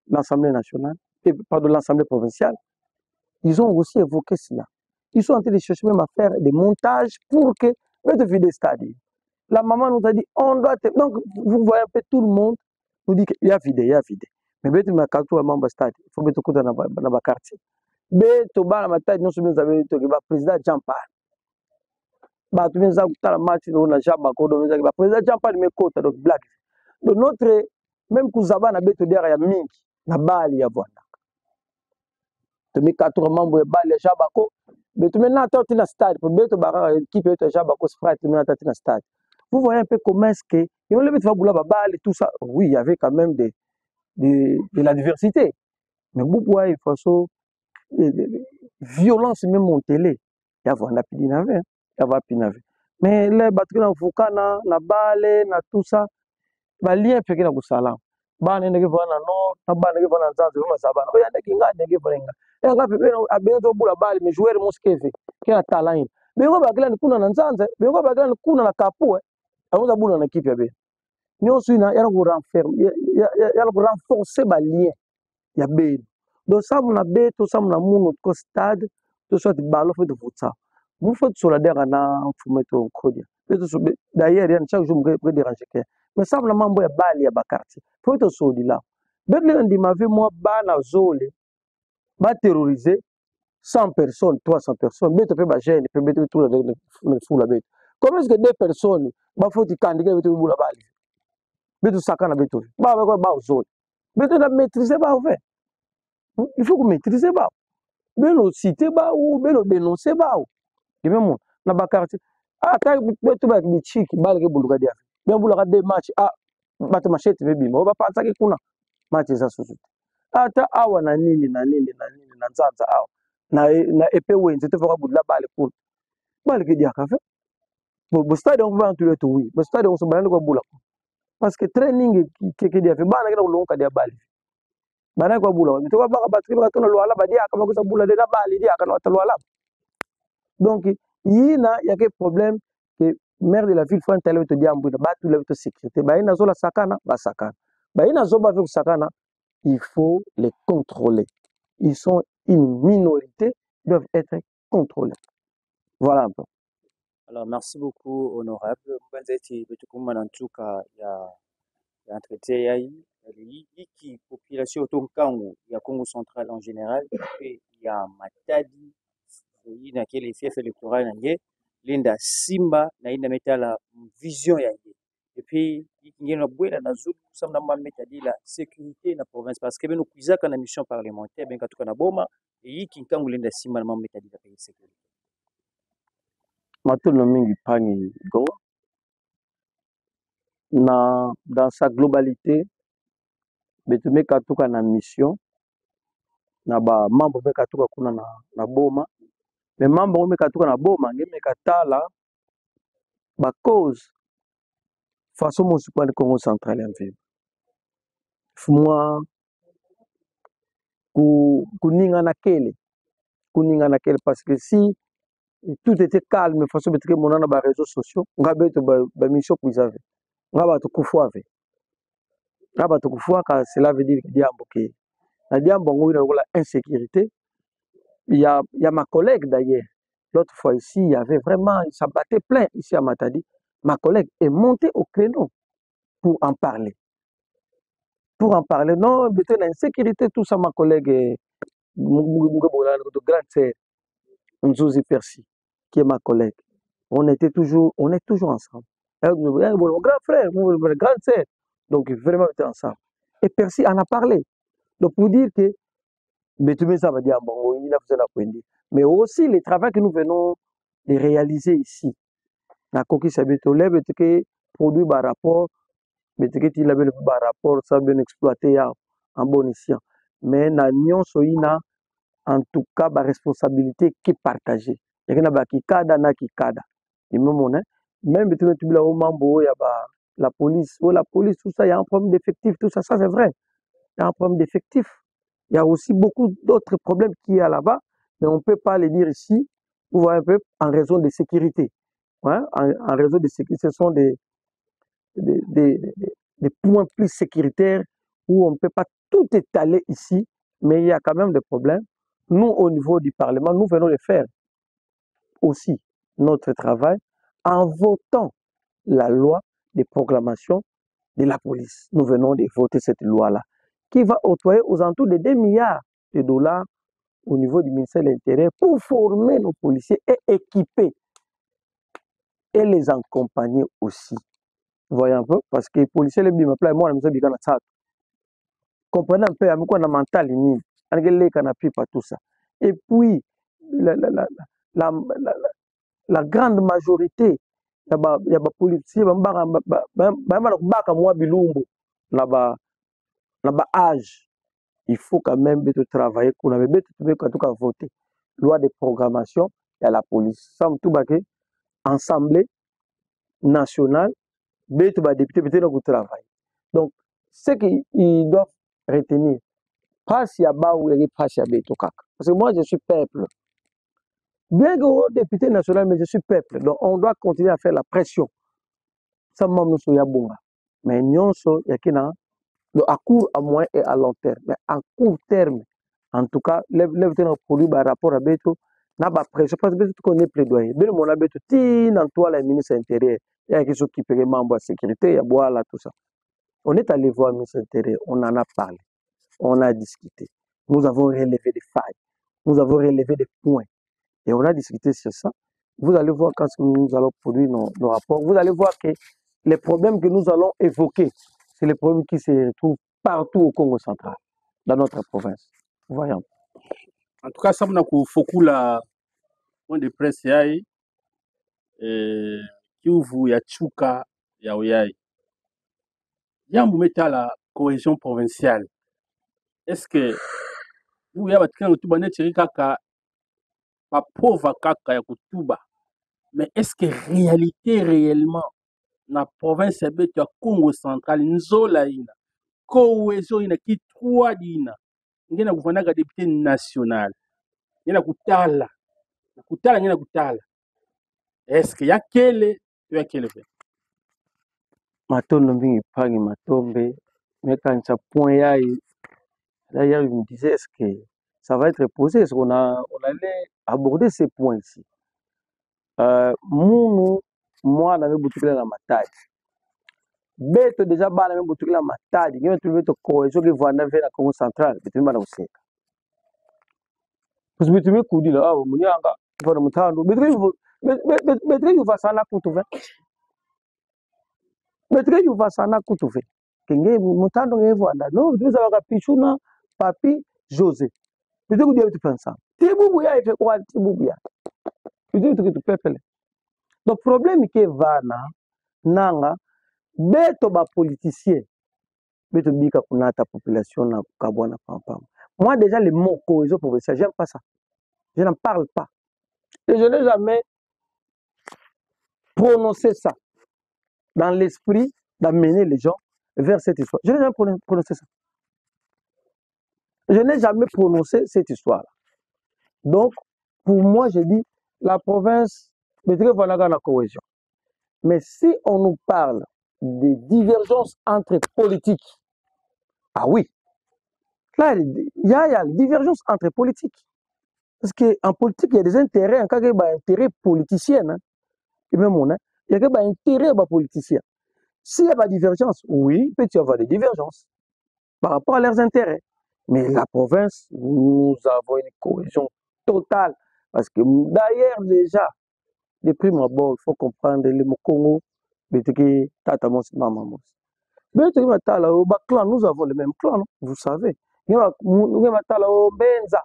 l'Assemblée nationale, pardon, l'Assemblée provinciale, ils ont aussi évoqué cela. Ils sont en train de chercher même à faire des montages pour que, de vider le stade. La maman nous a dit, on doit... Donc, vous voyez un peu tout le monde nous dit qu'il y a vidé, il y a vidé. Mais il y a un stade, il faut mettre dans le quartier. Mais tout le monde, nous sommes le président Jean-Paul. Tu viens de match on a Jabba le président Jean-Paul me côté donc black. Donc notre même kuzaba na beto dia ya mingi na bali ya bwana. Tu me 4 membres ya bali ya Jabba ko. Mais tu maintenant tu na stade pour beto bara équipe ya Jabba ko frère tu maintenant tu na stade. Vous voyez un peu comment est-ce que ils ont levé tu vas boula bali tout ça. Oui, il y avait quand même de la diversité. Mais beaucoup il faut violence même en télé. Il y a voilà pinave, il y a pinave. Mais les batteries na fukana na bale na tout ça ba lien peke na kusala ba nende ke vana no na ba nende ke vana nzanzo ma sabana o ya ndeke nga ndeke volenga e nga pepe abeno to bula bale me jouer moskeve ke na talent be ngo ba kila ni kuna na nzanzo be ngo ba kila ni kuna na kapu amuza bula na kipi abe nyo suina ya ko renfermer ya ko renforcer ba lien ya be donc ça mon abe to ça mon amour notre stade to soit ballon fait de futsal vous faites sur la dernière na fumeto kodia d'ailleurs il y a chaque jour me déranger mais ça na mambo ya bali ya bakarti faut to so dila betle ndi mave moi bana zole ba terroriser 100 personnes 300 personnes beto pe ba jeune pe beto tout le fula beto comment est-ce que 2 personnes ba faut ti kandika beto bula bali beto sakana beto ba zole beto na maîtriser ba fait il faut que maîtriser ba beno citer ba ou beno dénoncer ba ou même na bakarti ata beto ba bichiki bali ke buluka dia bien buluka 2 match bato machete bebima o bapanzaki kuna match eza susu ata awa na nini na nzanza awa na epe wenze te foka budula bale kuna bale ke diaka fe bo stade on va entourer tout oui bo stade on se balande ko bula parce que training ke dia fe bana ke ko lonka dia bale bana ko bula to ba ba batri ba to no ala ba dia ka ba ko bula de la bale dia ka no to ala donc yina ya ke problème que maire de la ville faut un tel te dire ambuda ba tout la sécurité ba ina zo la sakana ba sakana ba ina zo ba avec sakana il faut les contrôler. Ils sont une minorité, ils doivent être contrôlés. Voilà un peu. Alors, merci beaucoup, honorable. Mbanzeti, betukumba na ntuka ya entretien ya hii population otonkangu ya Congo central en général, et ya Matadi, hii na kile fief électoral na nge, linda Simba na inda metala vision ya nge. Et puis, il y a une zone où nous avons la sécurité dans la province. Parce que nous avons une mission parlementaire, nous avons une bombe, et nous avons une sécurité. Dans sa globalité, nous avons une mission. Nous avons membre na boma. Mais membre na boma, nous avons la cause. Façon municipale de Congo central en ville. Moi, kuninga na kele parce que si tout était calme façon de mon na ba réseaux sociaux ngabeto ba mission kuizave ngaba to kufua ka cela veut dire diambo ke na diambo ngoi na la insécurité il y a ma collègue d'ailleurs l'autre fois ici il y avait vraiment ça battait plein ici à Matadi ma collègue est montée au créneau pour en parler. Non, mais l'insécurité, tout ça, ma collègue, de grande sœur, Nzouzi Percy, qui est ma collègue. On est toujours ensemble. Mon grand frère, mon grande sœur, donc vraiment, on était ensemble. Et Percy en a parlé. Donc, pour dire que, ça va dire, bon, il a besoin d'apprendre. Mais aussi, le travail que nous venons de réaliser ici, la coquille Sabitolé, produit par rapport. Mais il avait le rapport, ça bien exploité en bon escient. Mais na soina en tout cas la responsabilité qui est partagée. Il y a qui kada na qui kada. Et même tu la au mambo ya la police, tout ça, il y a un problème d'effectif, tout ça, ça c'est vrai. Il y a un problème d'effectif. Il y a aussi beaucoup d'autres problèmes qui y a là-bas, mais on ne peut pas les dire ici, vous voyez un peu, en raison de sécurité. Ouais, en raison de sécurité, ce sont des, des, des, des points plus sécuritaires où on ne peut pas tout étaler ici, mais il y a quand même des problèmes. Nous, au niveau du Parlement, nous venons de faire aussi notre travail en votant la loi de proclamation de la police. Nous venons de voter cette loi-là, qui va octroyer aux alentours de 2 milliards de dollars au niveau du ministère de l'Intérieur pour former nos policiers et équiper et les accompagner aussi. Vous voyez un peu? Parce que les policiers, les bimapla, moi, je me suis comprenez un peu, il y a mental, tout ça. Et puis, la, la, la, la, la, la grande majorité, il y a des policiers, âge. Il faut quand même travailler, qu'on avait voté. Loi de programmation, il y a la police. Ça, tout Assemblée nationale, député, peut-être travail. Donc, ce qu'ils doivent retenir, pas si y a bas ou pas si y a parce que moi, je suis peuple. Bien que député national, mais je suis peuple. Donc, on doit continuer à faire la pression. Ça, nous sommes bonga. Mais nous sommes, à court, à moyen et à long terme. Mais à court terme, en tout cas, les produits par rapport à Beto, n'a pas pression. Parce que Beto connaît plaidoyer. Bien, mon Beto, dans toi, la ministre intérieur, il y a quelque chose qui peut membre de sécurité, il y a boire là, tout ça. On est allé voir le ministre intérieur, on en a parlé, on a discuté. Nous avons relevé des failles, nous avons relevé des points. Et on a discuté sur ça. Vous allez voir quand nous allons produire nos rapports, vous allez voir que les problèmes que nous allons évoquer, c'est les problèmes qui se retrouvent partout au Congo central, dans notre province. Voyons. En tout cas, ça m'a beaucoup la point de presse yai Kivu ya chuka ya oyai. Yambu meta la cohésion provinciale. Est-ce que vous y avez kutuba ne kaka pa pauvre kaka ya kutuba, mais est-ce que réalité réellement na province ya betu ya Congo central nzola ina cohésion ina kitwa dina ngena kuvanaga député national ngena kutala ngena kutala est-ce que ya kele Matondo mingi pangi matombe, mais quand ça point yai, d'ailleurs, je me disais, est-ce que ça va être posé? Est-ce qu'on allait aborder ces points ici? Moi, on avait boutique la matadi. Beto déjà bana même boutique la matadi. Nous trouvé to cohésion que voit vers la Congo centrale. Beto bana useka. Parce que beto me kudi là, ah, muni anga, pour mutando. Beto you va sana kutuve. Beto you va sana kutuve. Kenge mutando ngevo anda. No, beto za waka pichuna, papi, José. Beto kudi beto pensa. Tibubu ya ife kwa tibubu ya. Beto tu pepele. Donc problème que vana nanga beto ba politicien beto bika kunata population na kabwana pampam. Moi déjà les mots cohésion provinciale, j'aime pas ça. Je n'en parle pas. Et je n'ai jamais prononcé ça dans l'esprit d'amener les gens vers cette histoire. Je n'ai jamais prononcé ça. Je n'ai jamais prononcé cette histoire-là. Donc pour moi je dis la province beto la cohésion. Mais si on nous parle des divergences entre politiques, ah oui, là, il y a des divergences entre politiques. Parce qu'en politique, il y a des intérêts, en cas il y a des intérêts politiciens, hein, et même il y a des intérêts politiciens. S'il y a pas de divergence, oui, il peut y avoir des divergences par rapport à leurs intérêts. Mais la province, nous avons une cohésion totale. Parce que d'ailleurs, déjà, les primes abord, il faut comprendre le Congo, mais nous avons le même clan, vous savez. Nous avons Benza.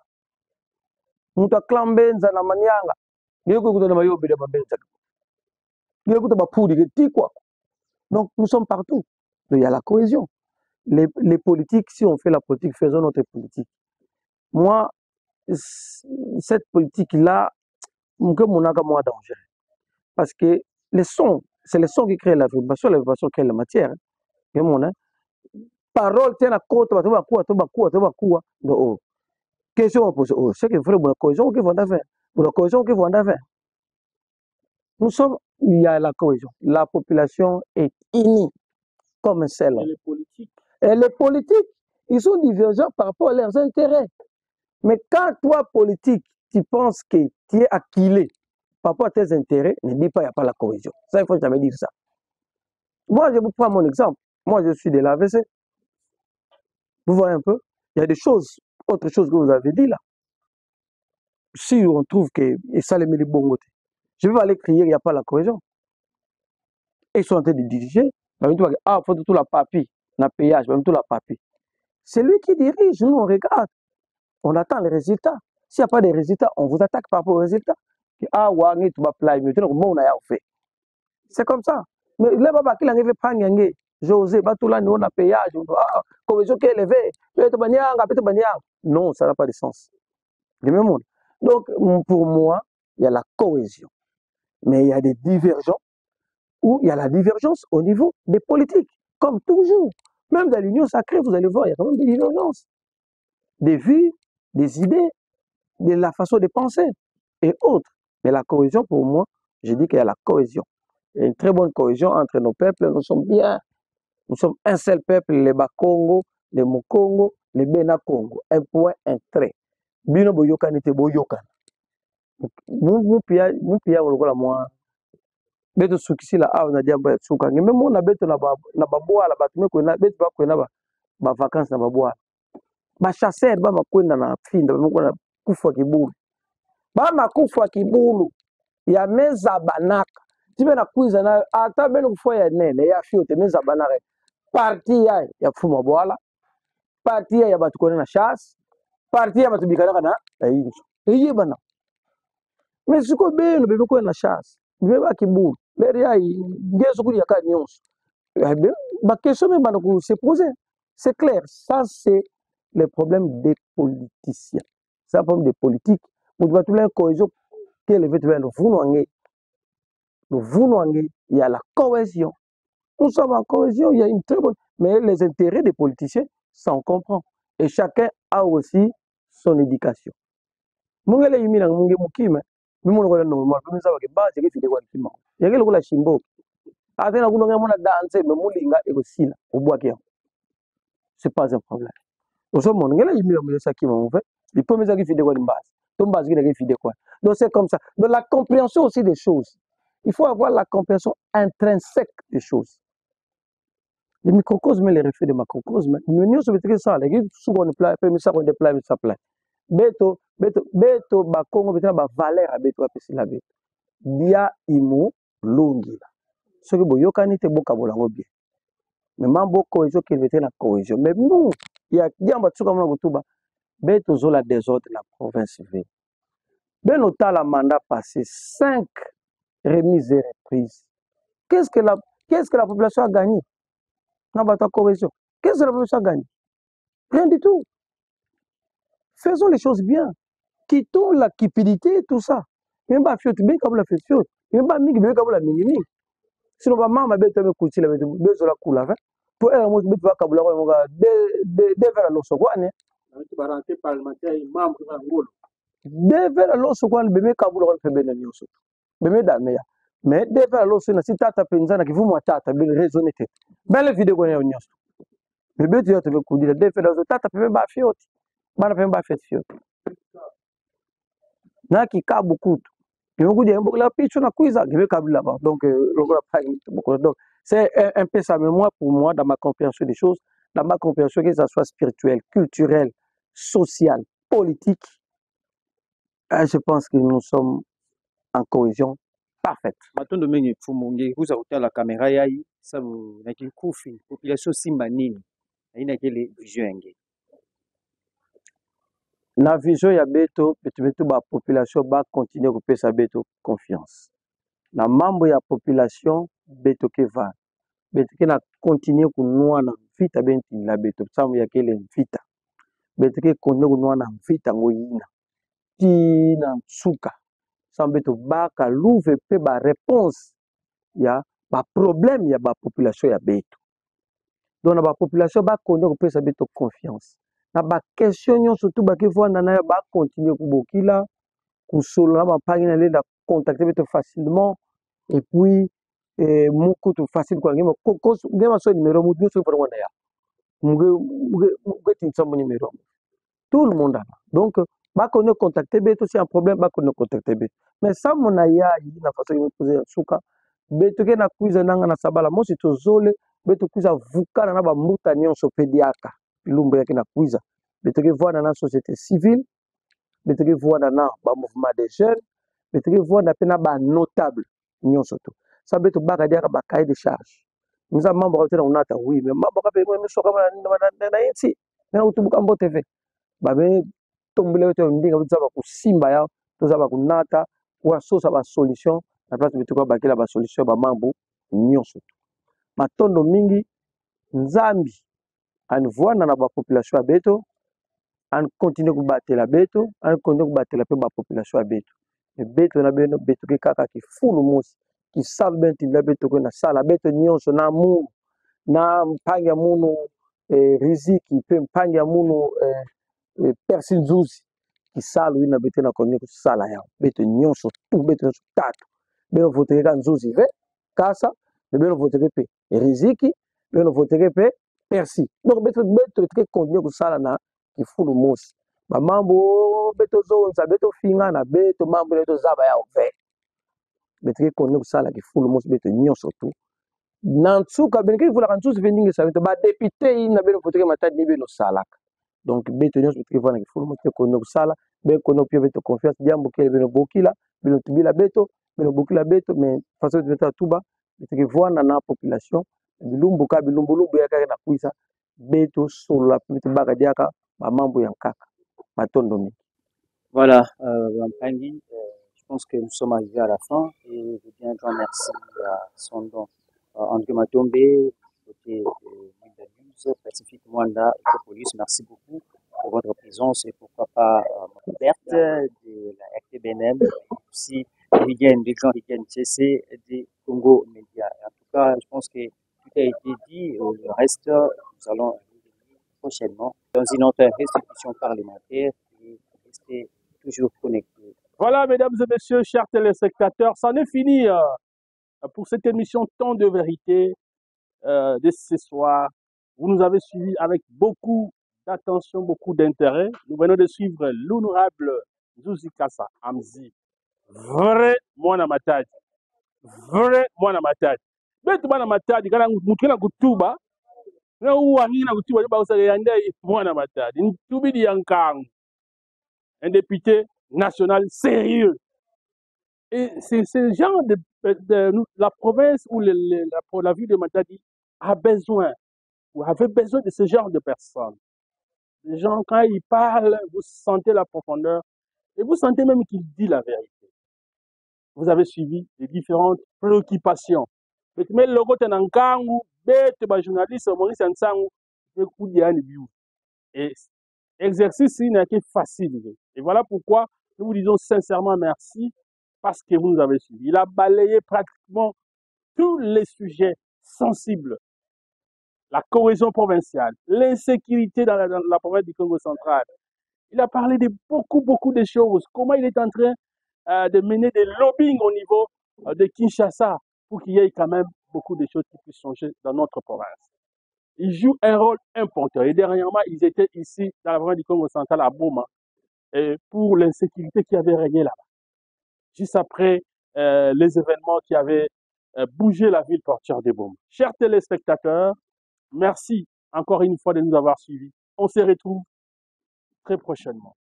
Nous avons Benza na Manianga. Donc nous sommes partout. Il y a la cohésion. Les politiques, si on fait la politique, faisons notre politique. Moi, cette politique-là, je suis danger. Parce que les sons, c'est le son qui crée la vibration crée la matière. Hein. Parole tient la côte, question posée. Oh, c'est que vrai, la cohésion qui vont faire. La cohésion qui vont faire. Nous sommes, il y a la cohésion. La population est unie comme un seul. Et les politiques, ils sont divergents par rapport à leurs intérêts. Mais quand toi, politique, tu penses que tu es acquilé par rapport à tes intérêts, ne dis pas qu'il n'y a pas la cohésion. Ça, il faut jamais dire ça. Moi, je vous prends mon exemple. Moi, je suis de l'AVC. Vous voyez un peu, il y a des choses, autre chose que vous avez dit là. Si on trouve que ça les met les bons côtés, je vais aller crier, il n'y a pas la cohésion. Et ils sont en train de diriger. Ah, il faut tout la papier, le payage, même tout la papier. C'est lui qui dirige, nous on regarde. On attend les résultats. S'il n'y a pas de résultats, on vous attaque par rapport aux résultats. Ah, ouais, tu vas plaindre, on a fait. C'est comme ça. Mais là, il y a pas José, Batoula, nous on a payage, cohésion qui est élevée. Non, ça n'a pas de sens. Donc, pour moi, il y a la cohésion. Mais il y a des divergences où il y a la divergence au niveau des politiques. Comme toujours. Même dans l'union sacrée, vous allez voir, il y a quand même des divergences. Des vues, des idées, de la façon de penser et autres. Mais la cohésion, pour moi, je dis qu'il y a la cohésion. Il y a une très bonne cohésion entre nos peuples. Nous sommes bien. Nous sommes un seul peuple, les Bakongo, les Mokongo, les Bena Congo. Un point, un trait. Bino boyokan était boyokan. Nous pia moi. Beto sukisi la a na diamba tsuka. Même on a beto na baboa la batume ko na beto ba ko na ba vacances na baboa. Ba chasser ba makwenda na finda ba ko na kufa kibulu. Ba makufa kibulu ya meza banaka. Tibe na kuiza na ata beno kufo ya nene ya fiote meza banaka. Parti ya fuma boala. Parti ya batu ko na chasse. Parti ya batu bikana na injo. Iye bana. Mais ce qu'on veut, le ko na chasse. Bebe ba kibulu. Ma question se poser. C'est clair. Ça, c'est le problème des politiciens. C'est un problème des politiques. Vous devez trouver une cohésion. Il y a la cohésion. Nous sommes en cohésion. Il y a une très bonne. Mais les intérêts des politiciens, ça on comprend. Et chacun a aussi son éducation. C'est pas un problème. Donc c'est comme ça. Donc la compréhension aussi des choses. Il faut avoir la compréhension intrinsèque des choses. Les microcosmes et les reflets de macrocosmes, nous sommes très ça. Les souvent on plat, mais ça on déploie, mais ça plat. Beto, bakongo beto ba valeur à beto apesi la beto. Dia imo longi. Ce que boyokani te boka bolango bien. Mais mambo cohésion qui était la cohésion. Mais nous, il y a diamba tsuka mona botuba. Beto zola désordre la province V. Ben au la mandat passé 5 remises et reprises. Qu'est-ce que la population a gagné? Dans votre cohésion. Qu'est-ce que la population a gagné? Rien du tout. Faisons les choses bien. Quittons la cupidité et tout ça. Même pas fiot, bien comme la fait fiot. Même pas mingi, bien comme la mingi. Sinon, maman bête me coûte la bête de la couleur. Pour elle, moi, je vais cabula de vers l'osso quoi, né? Baranté parlementaire, membre de l'Angola. De vers l'osso quoi, le bébé cabula fait bien l'osso. Bébé d'ameya. Mais de vers l'osso, si tata penzana qui vous moi tata, bien raisonner. Belle vidéo qu'on a au nyos. Bébé, tu as te coûter de vers l'osso, tata peut pas fiot. Bana peut pas faire fiot. Na qui ka beaucoup. Donc, c'est un peu ça. Mais moi, pour moi, dans ma compréhension des choses, dans ma compréhension, que ça soit spirituel, culturel, social, politique, je pense que nous sommes en cohésion parfaite. Maintenant, vous avez la caméra, ça vous avez une population simbanine, il y a une vision. La vision ya beto ba population ba continuer ko pesa beto confiance. Na mambo ya population beto ke va. Beto ke na continuer ko noa na vita benti la beto samu ya kele vita. Beto ke continuer ko noa na vita ngoyina. Ti na tsuka. Samu beto ba ka louve pe ba réponse ya problème ya population ya beto. Donc na population ba konde ko pesa beto confiance. Na question nyonso tout ba ke vanda na ba continuer kubokila kusolo na mapangi na lenda contacter beto facilement et puis muku tu facile kwa ngema ngema so numéro mu so pour wanda ya. Muge tinsa mo numéro. Tout le monde a. Donc ba konde contacter beto si un problème ba konde contacter beto. Mais ça mon aya yi na façon de poser suka beto ke na kuiza nanga na sabala mosi tozole beto kuiza vukana na ba mbuta nyonso pediaka ilumbu yake na kuiza beto ke voana na société civile beto ke voana na ba mouvement des jeunes beto ke voana pe na ba notable nyonso to sa beto baka diaka ba cahier de charge mza mambo ka tena unata oui mais mambo ka pe mo soka na yeti na utubuka mbo TV ba be tombele beto ndinga beto ba kusimba ya to za ba kunata kwa sosa ba solution na place beto ko bakela ba solution ba mambo nyonso matondo mingi nzambi anvoana na ba population ya beto an continue kubatela beto an continue kubatela pe ba population ya beto e beto na beno beto ke kaka ki fulu musi ki salbe ntinda beto ko na sala beto nyonso na mu na mpangi ya munu riziki pe mpangi ya munu persi nzuzi ki salu ina beto na continue kusala yao beto nyonso tu beto nyonso tatu beno votere ka nzuzi ve kasa beno votere pe riziki beno votere pe persi donc beto ke continue kusala na kifulu mosi ba mambo beto zonza beto finga na beto mambo beto zaba ya ve beto ke continue kusala kifulu mosi beto nyonso tu na nsuka beno ke vula kanzuzi vendingi sa beto ba député ina beno votere matadi ni beno salaka donc beto nyonso beto ke vula kifulu mosi ke continue kusala beno continue pia beto confiance jambo ke beno bokila beno tubila beto beno bokila beto mais façon beto tuba beto ke voana na population bilumbu ka bilumbu ya ka na kuisa beto solo beto baka diaka ba mambo ya kaka matondo mingi. Voilà, Mpangi, je pense que nous sommes arrivés à la fin et je bien grand merci à son nom André Matombe, côté Media News, Pacifique Mwanda, Ecopolis. Merci beaucoup pour votre présence et pourquoi pas Berthe de la RTBNM, aussi Rigen, des gens Rigen TC des Congo Média. En tout cas, je pense que tout a été dit. Le reste, nous allons revenir prochainement dans une autre restitution parlementaire et rester toujours connectés. Voilà, mesdames et messieurs, chers téléspectateurs, c'en est fini pour cette émission Temps de vérité de ce soir. Vous nous avez suivis avec beaucoup d'attention, beaucoup d'intérêt. Nous venons de suivre l'honorable Zuzi Kassa Amzi. Vrai mwana matadi. Vrai mwana matadi. Betu mwana matadi, kana mutukena kutuba, na uwa ngina kutuba, yoba usage yande mwana matadi. Ntubidi yankangu. Un député national sérieux. Et c'est ce genre la province ou la ville de Matadi a besoin, vous avez besoin de ce genre de personnes. Les gens, quand ils parlent, vous sentez la profondeur et vous sentez même qu'il dit la vérité. Vous avez suivi les différentes préoccupations. Mais le côté n'ankangu, bête, journaliste, Maurice Ansangu, et exercice n'est pas facile. Et voilà pourquoi nous vous disons sincèrement merci parce que vous nous avez suivis. Il a balayé pratiquement tous les sujets sensibles. La cohésion provinciale, l'insécurité dans la province du Congo central. Il a parlé de beaucoup de choses. Comment il est en train de mener des lobbying au niveau de Kinshasa pour qu'il y ait quand même beaucoup de choses qui puissent changer dans notre province. Il joue un rôle important. Et dernièrement, ils étaient ici dans la province du Congo central à Boma pour l'insécurité qui avait régné là-bas. Juste après les événements qui avaient bougé la ville portière de Boma. Chers téléspectateurs, merci encore une fois de nous avoir suivis. On se retrouve très prochainement.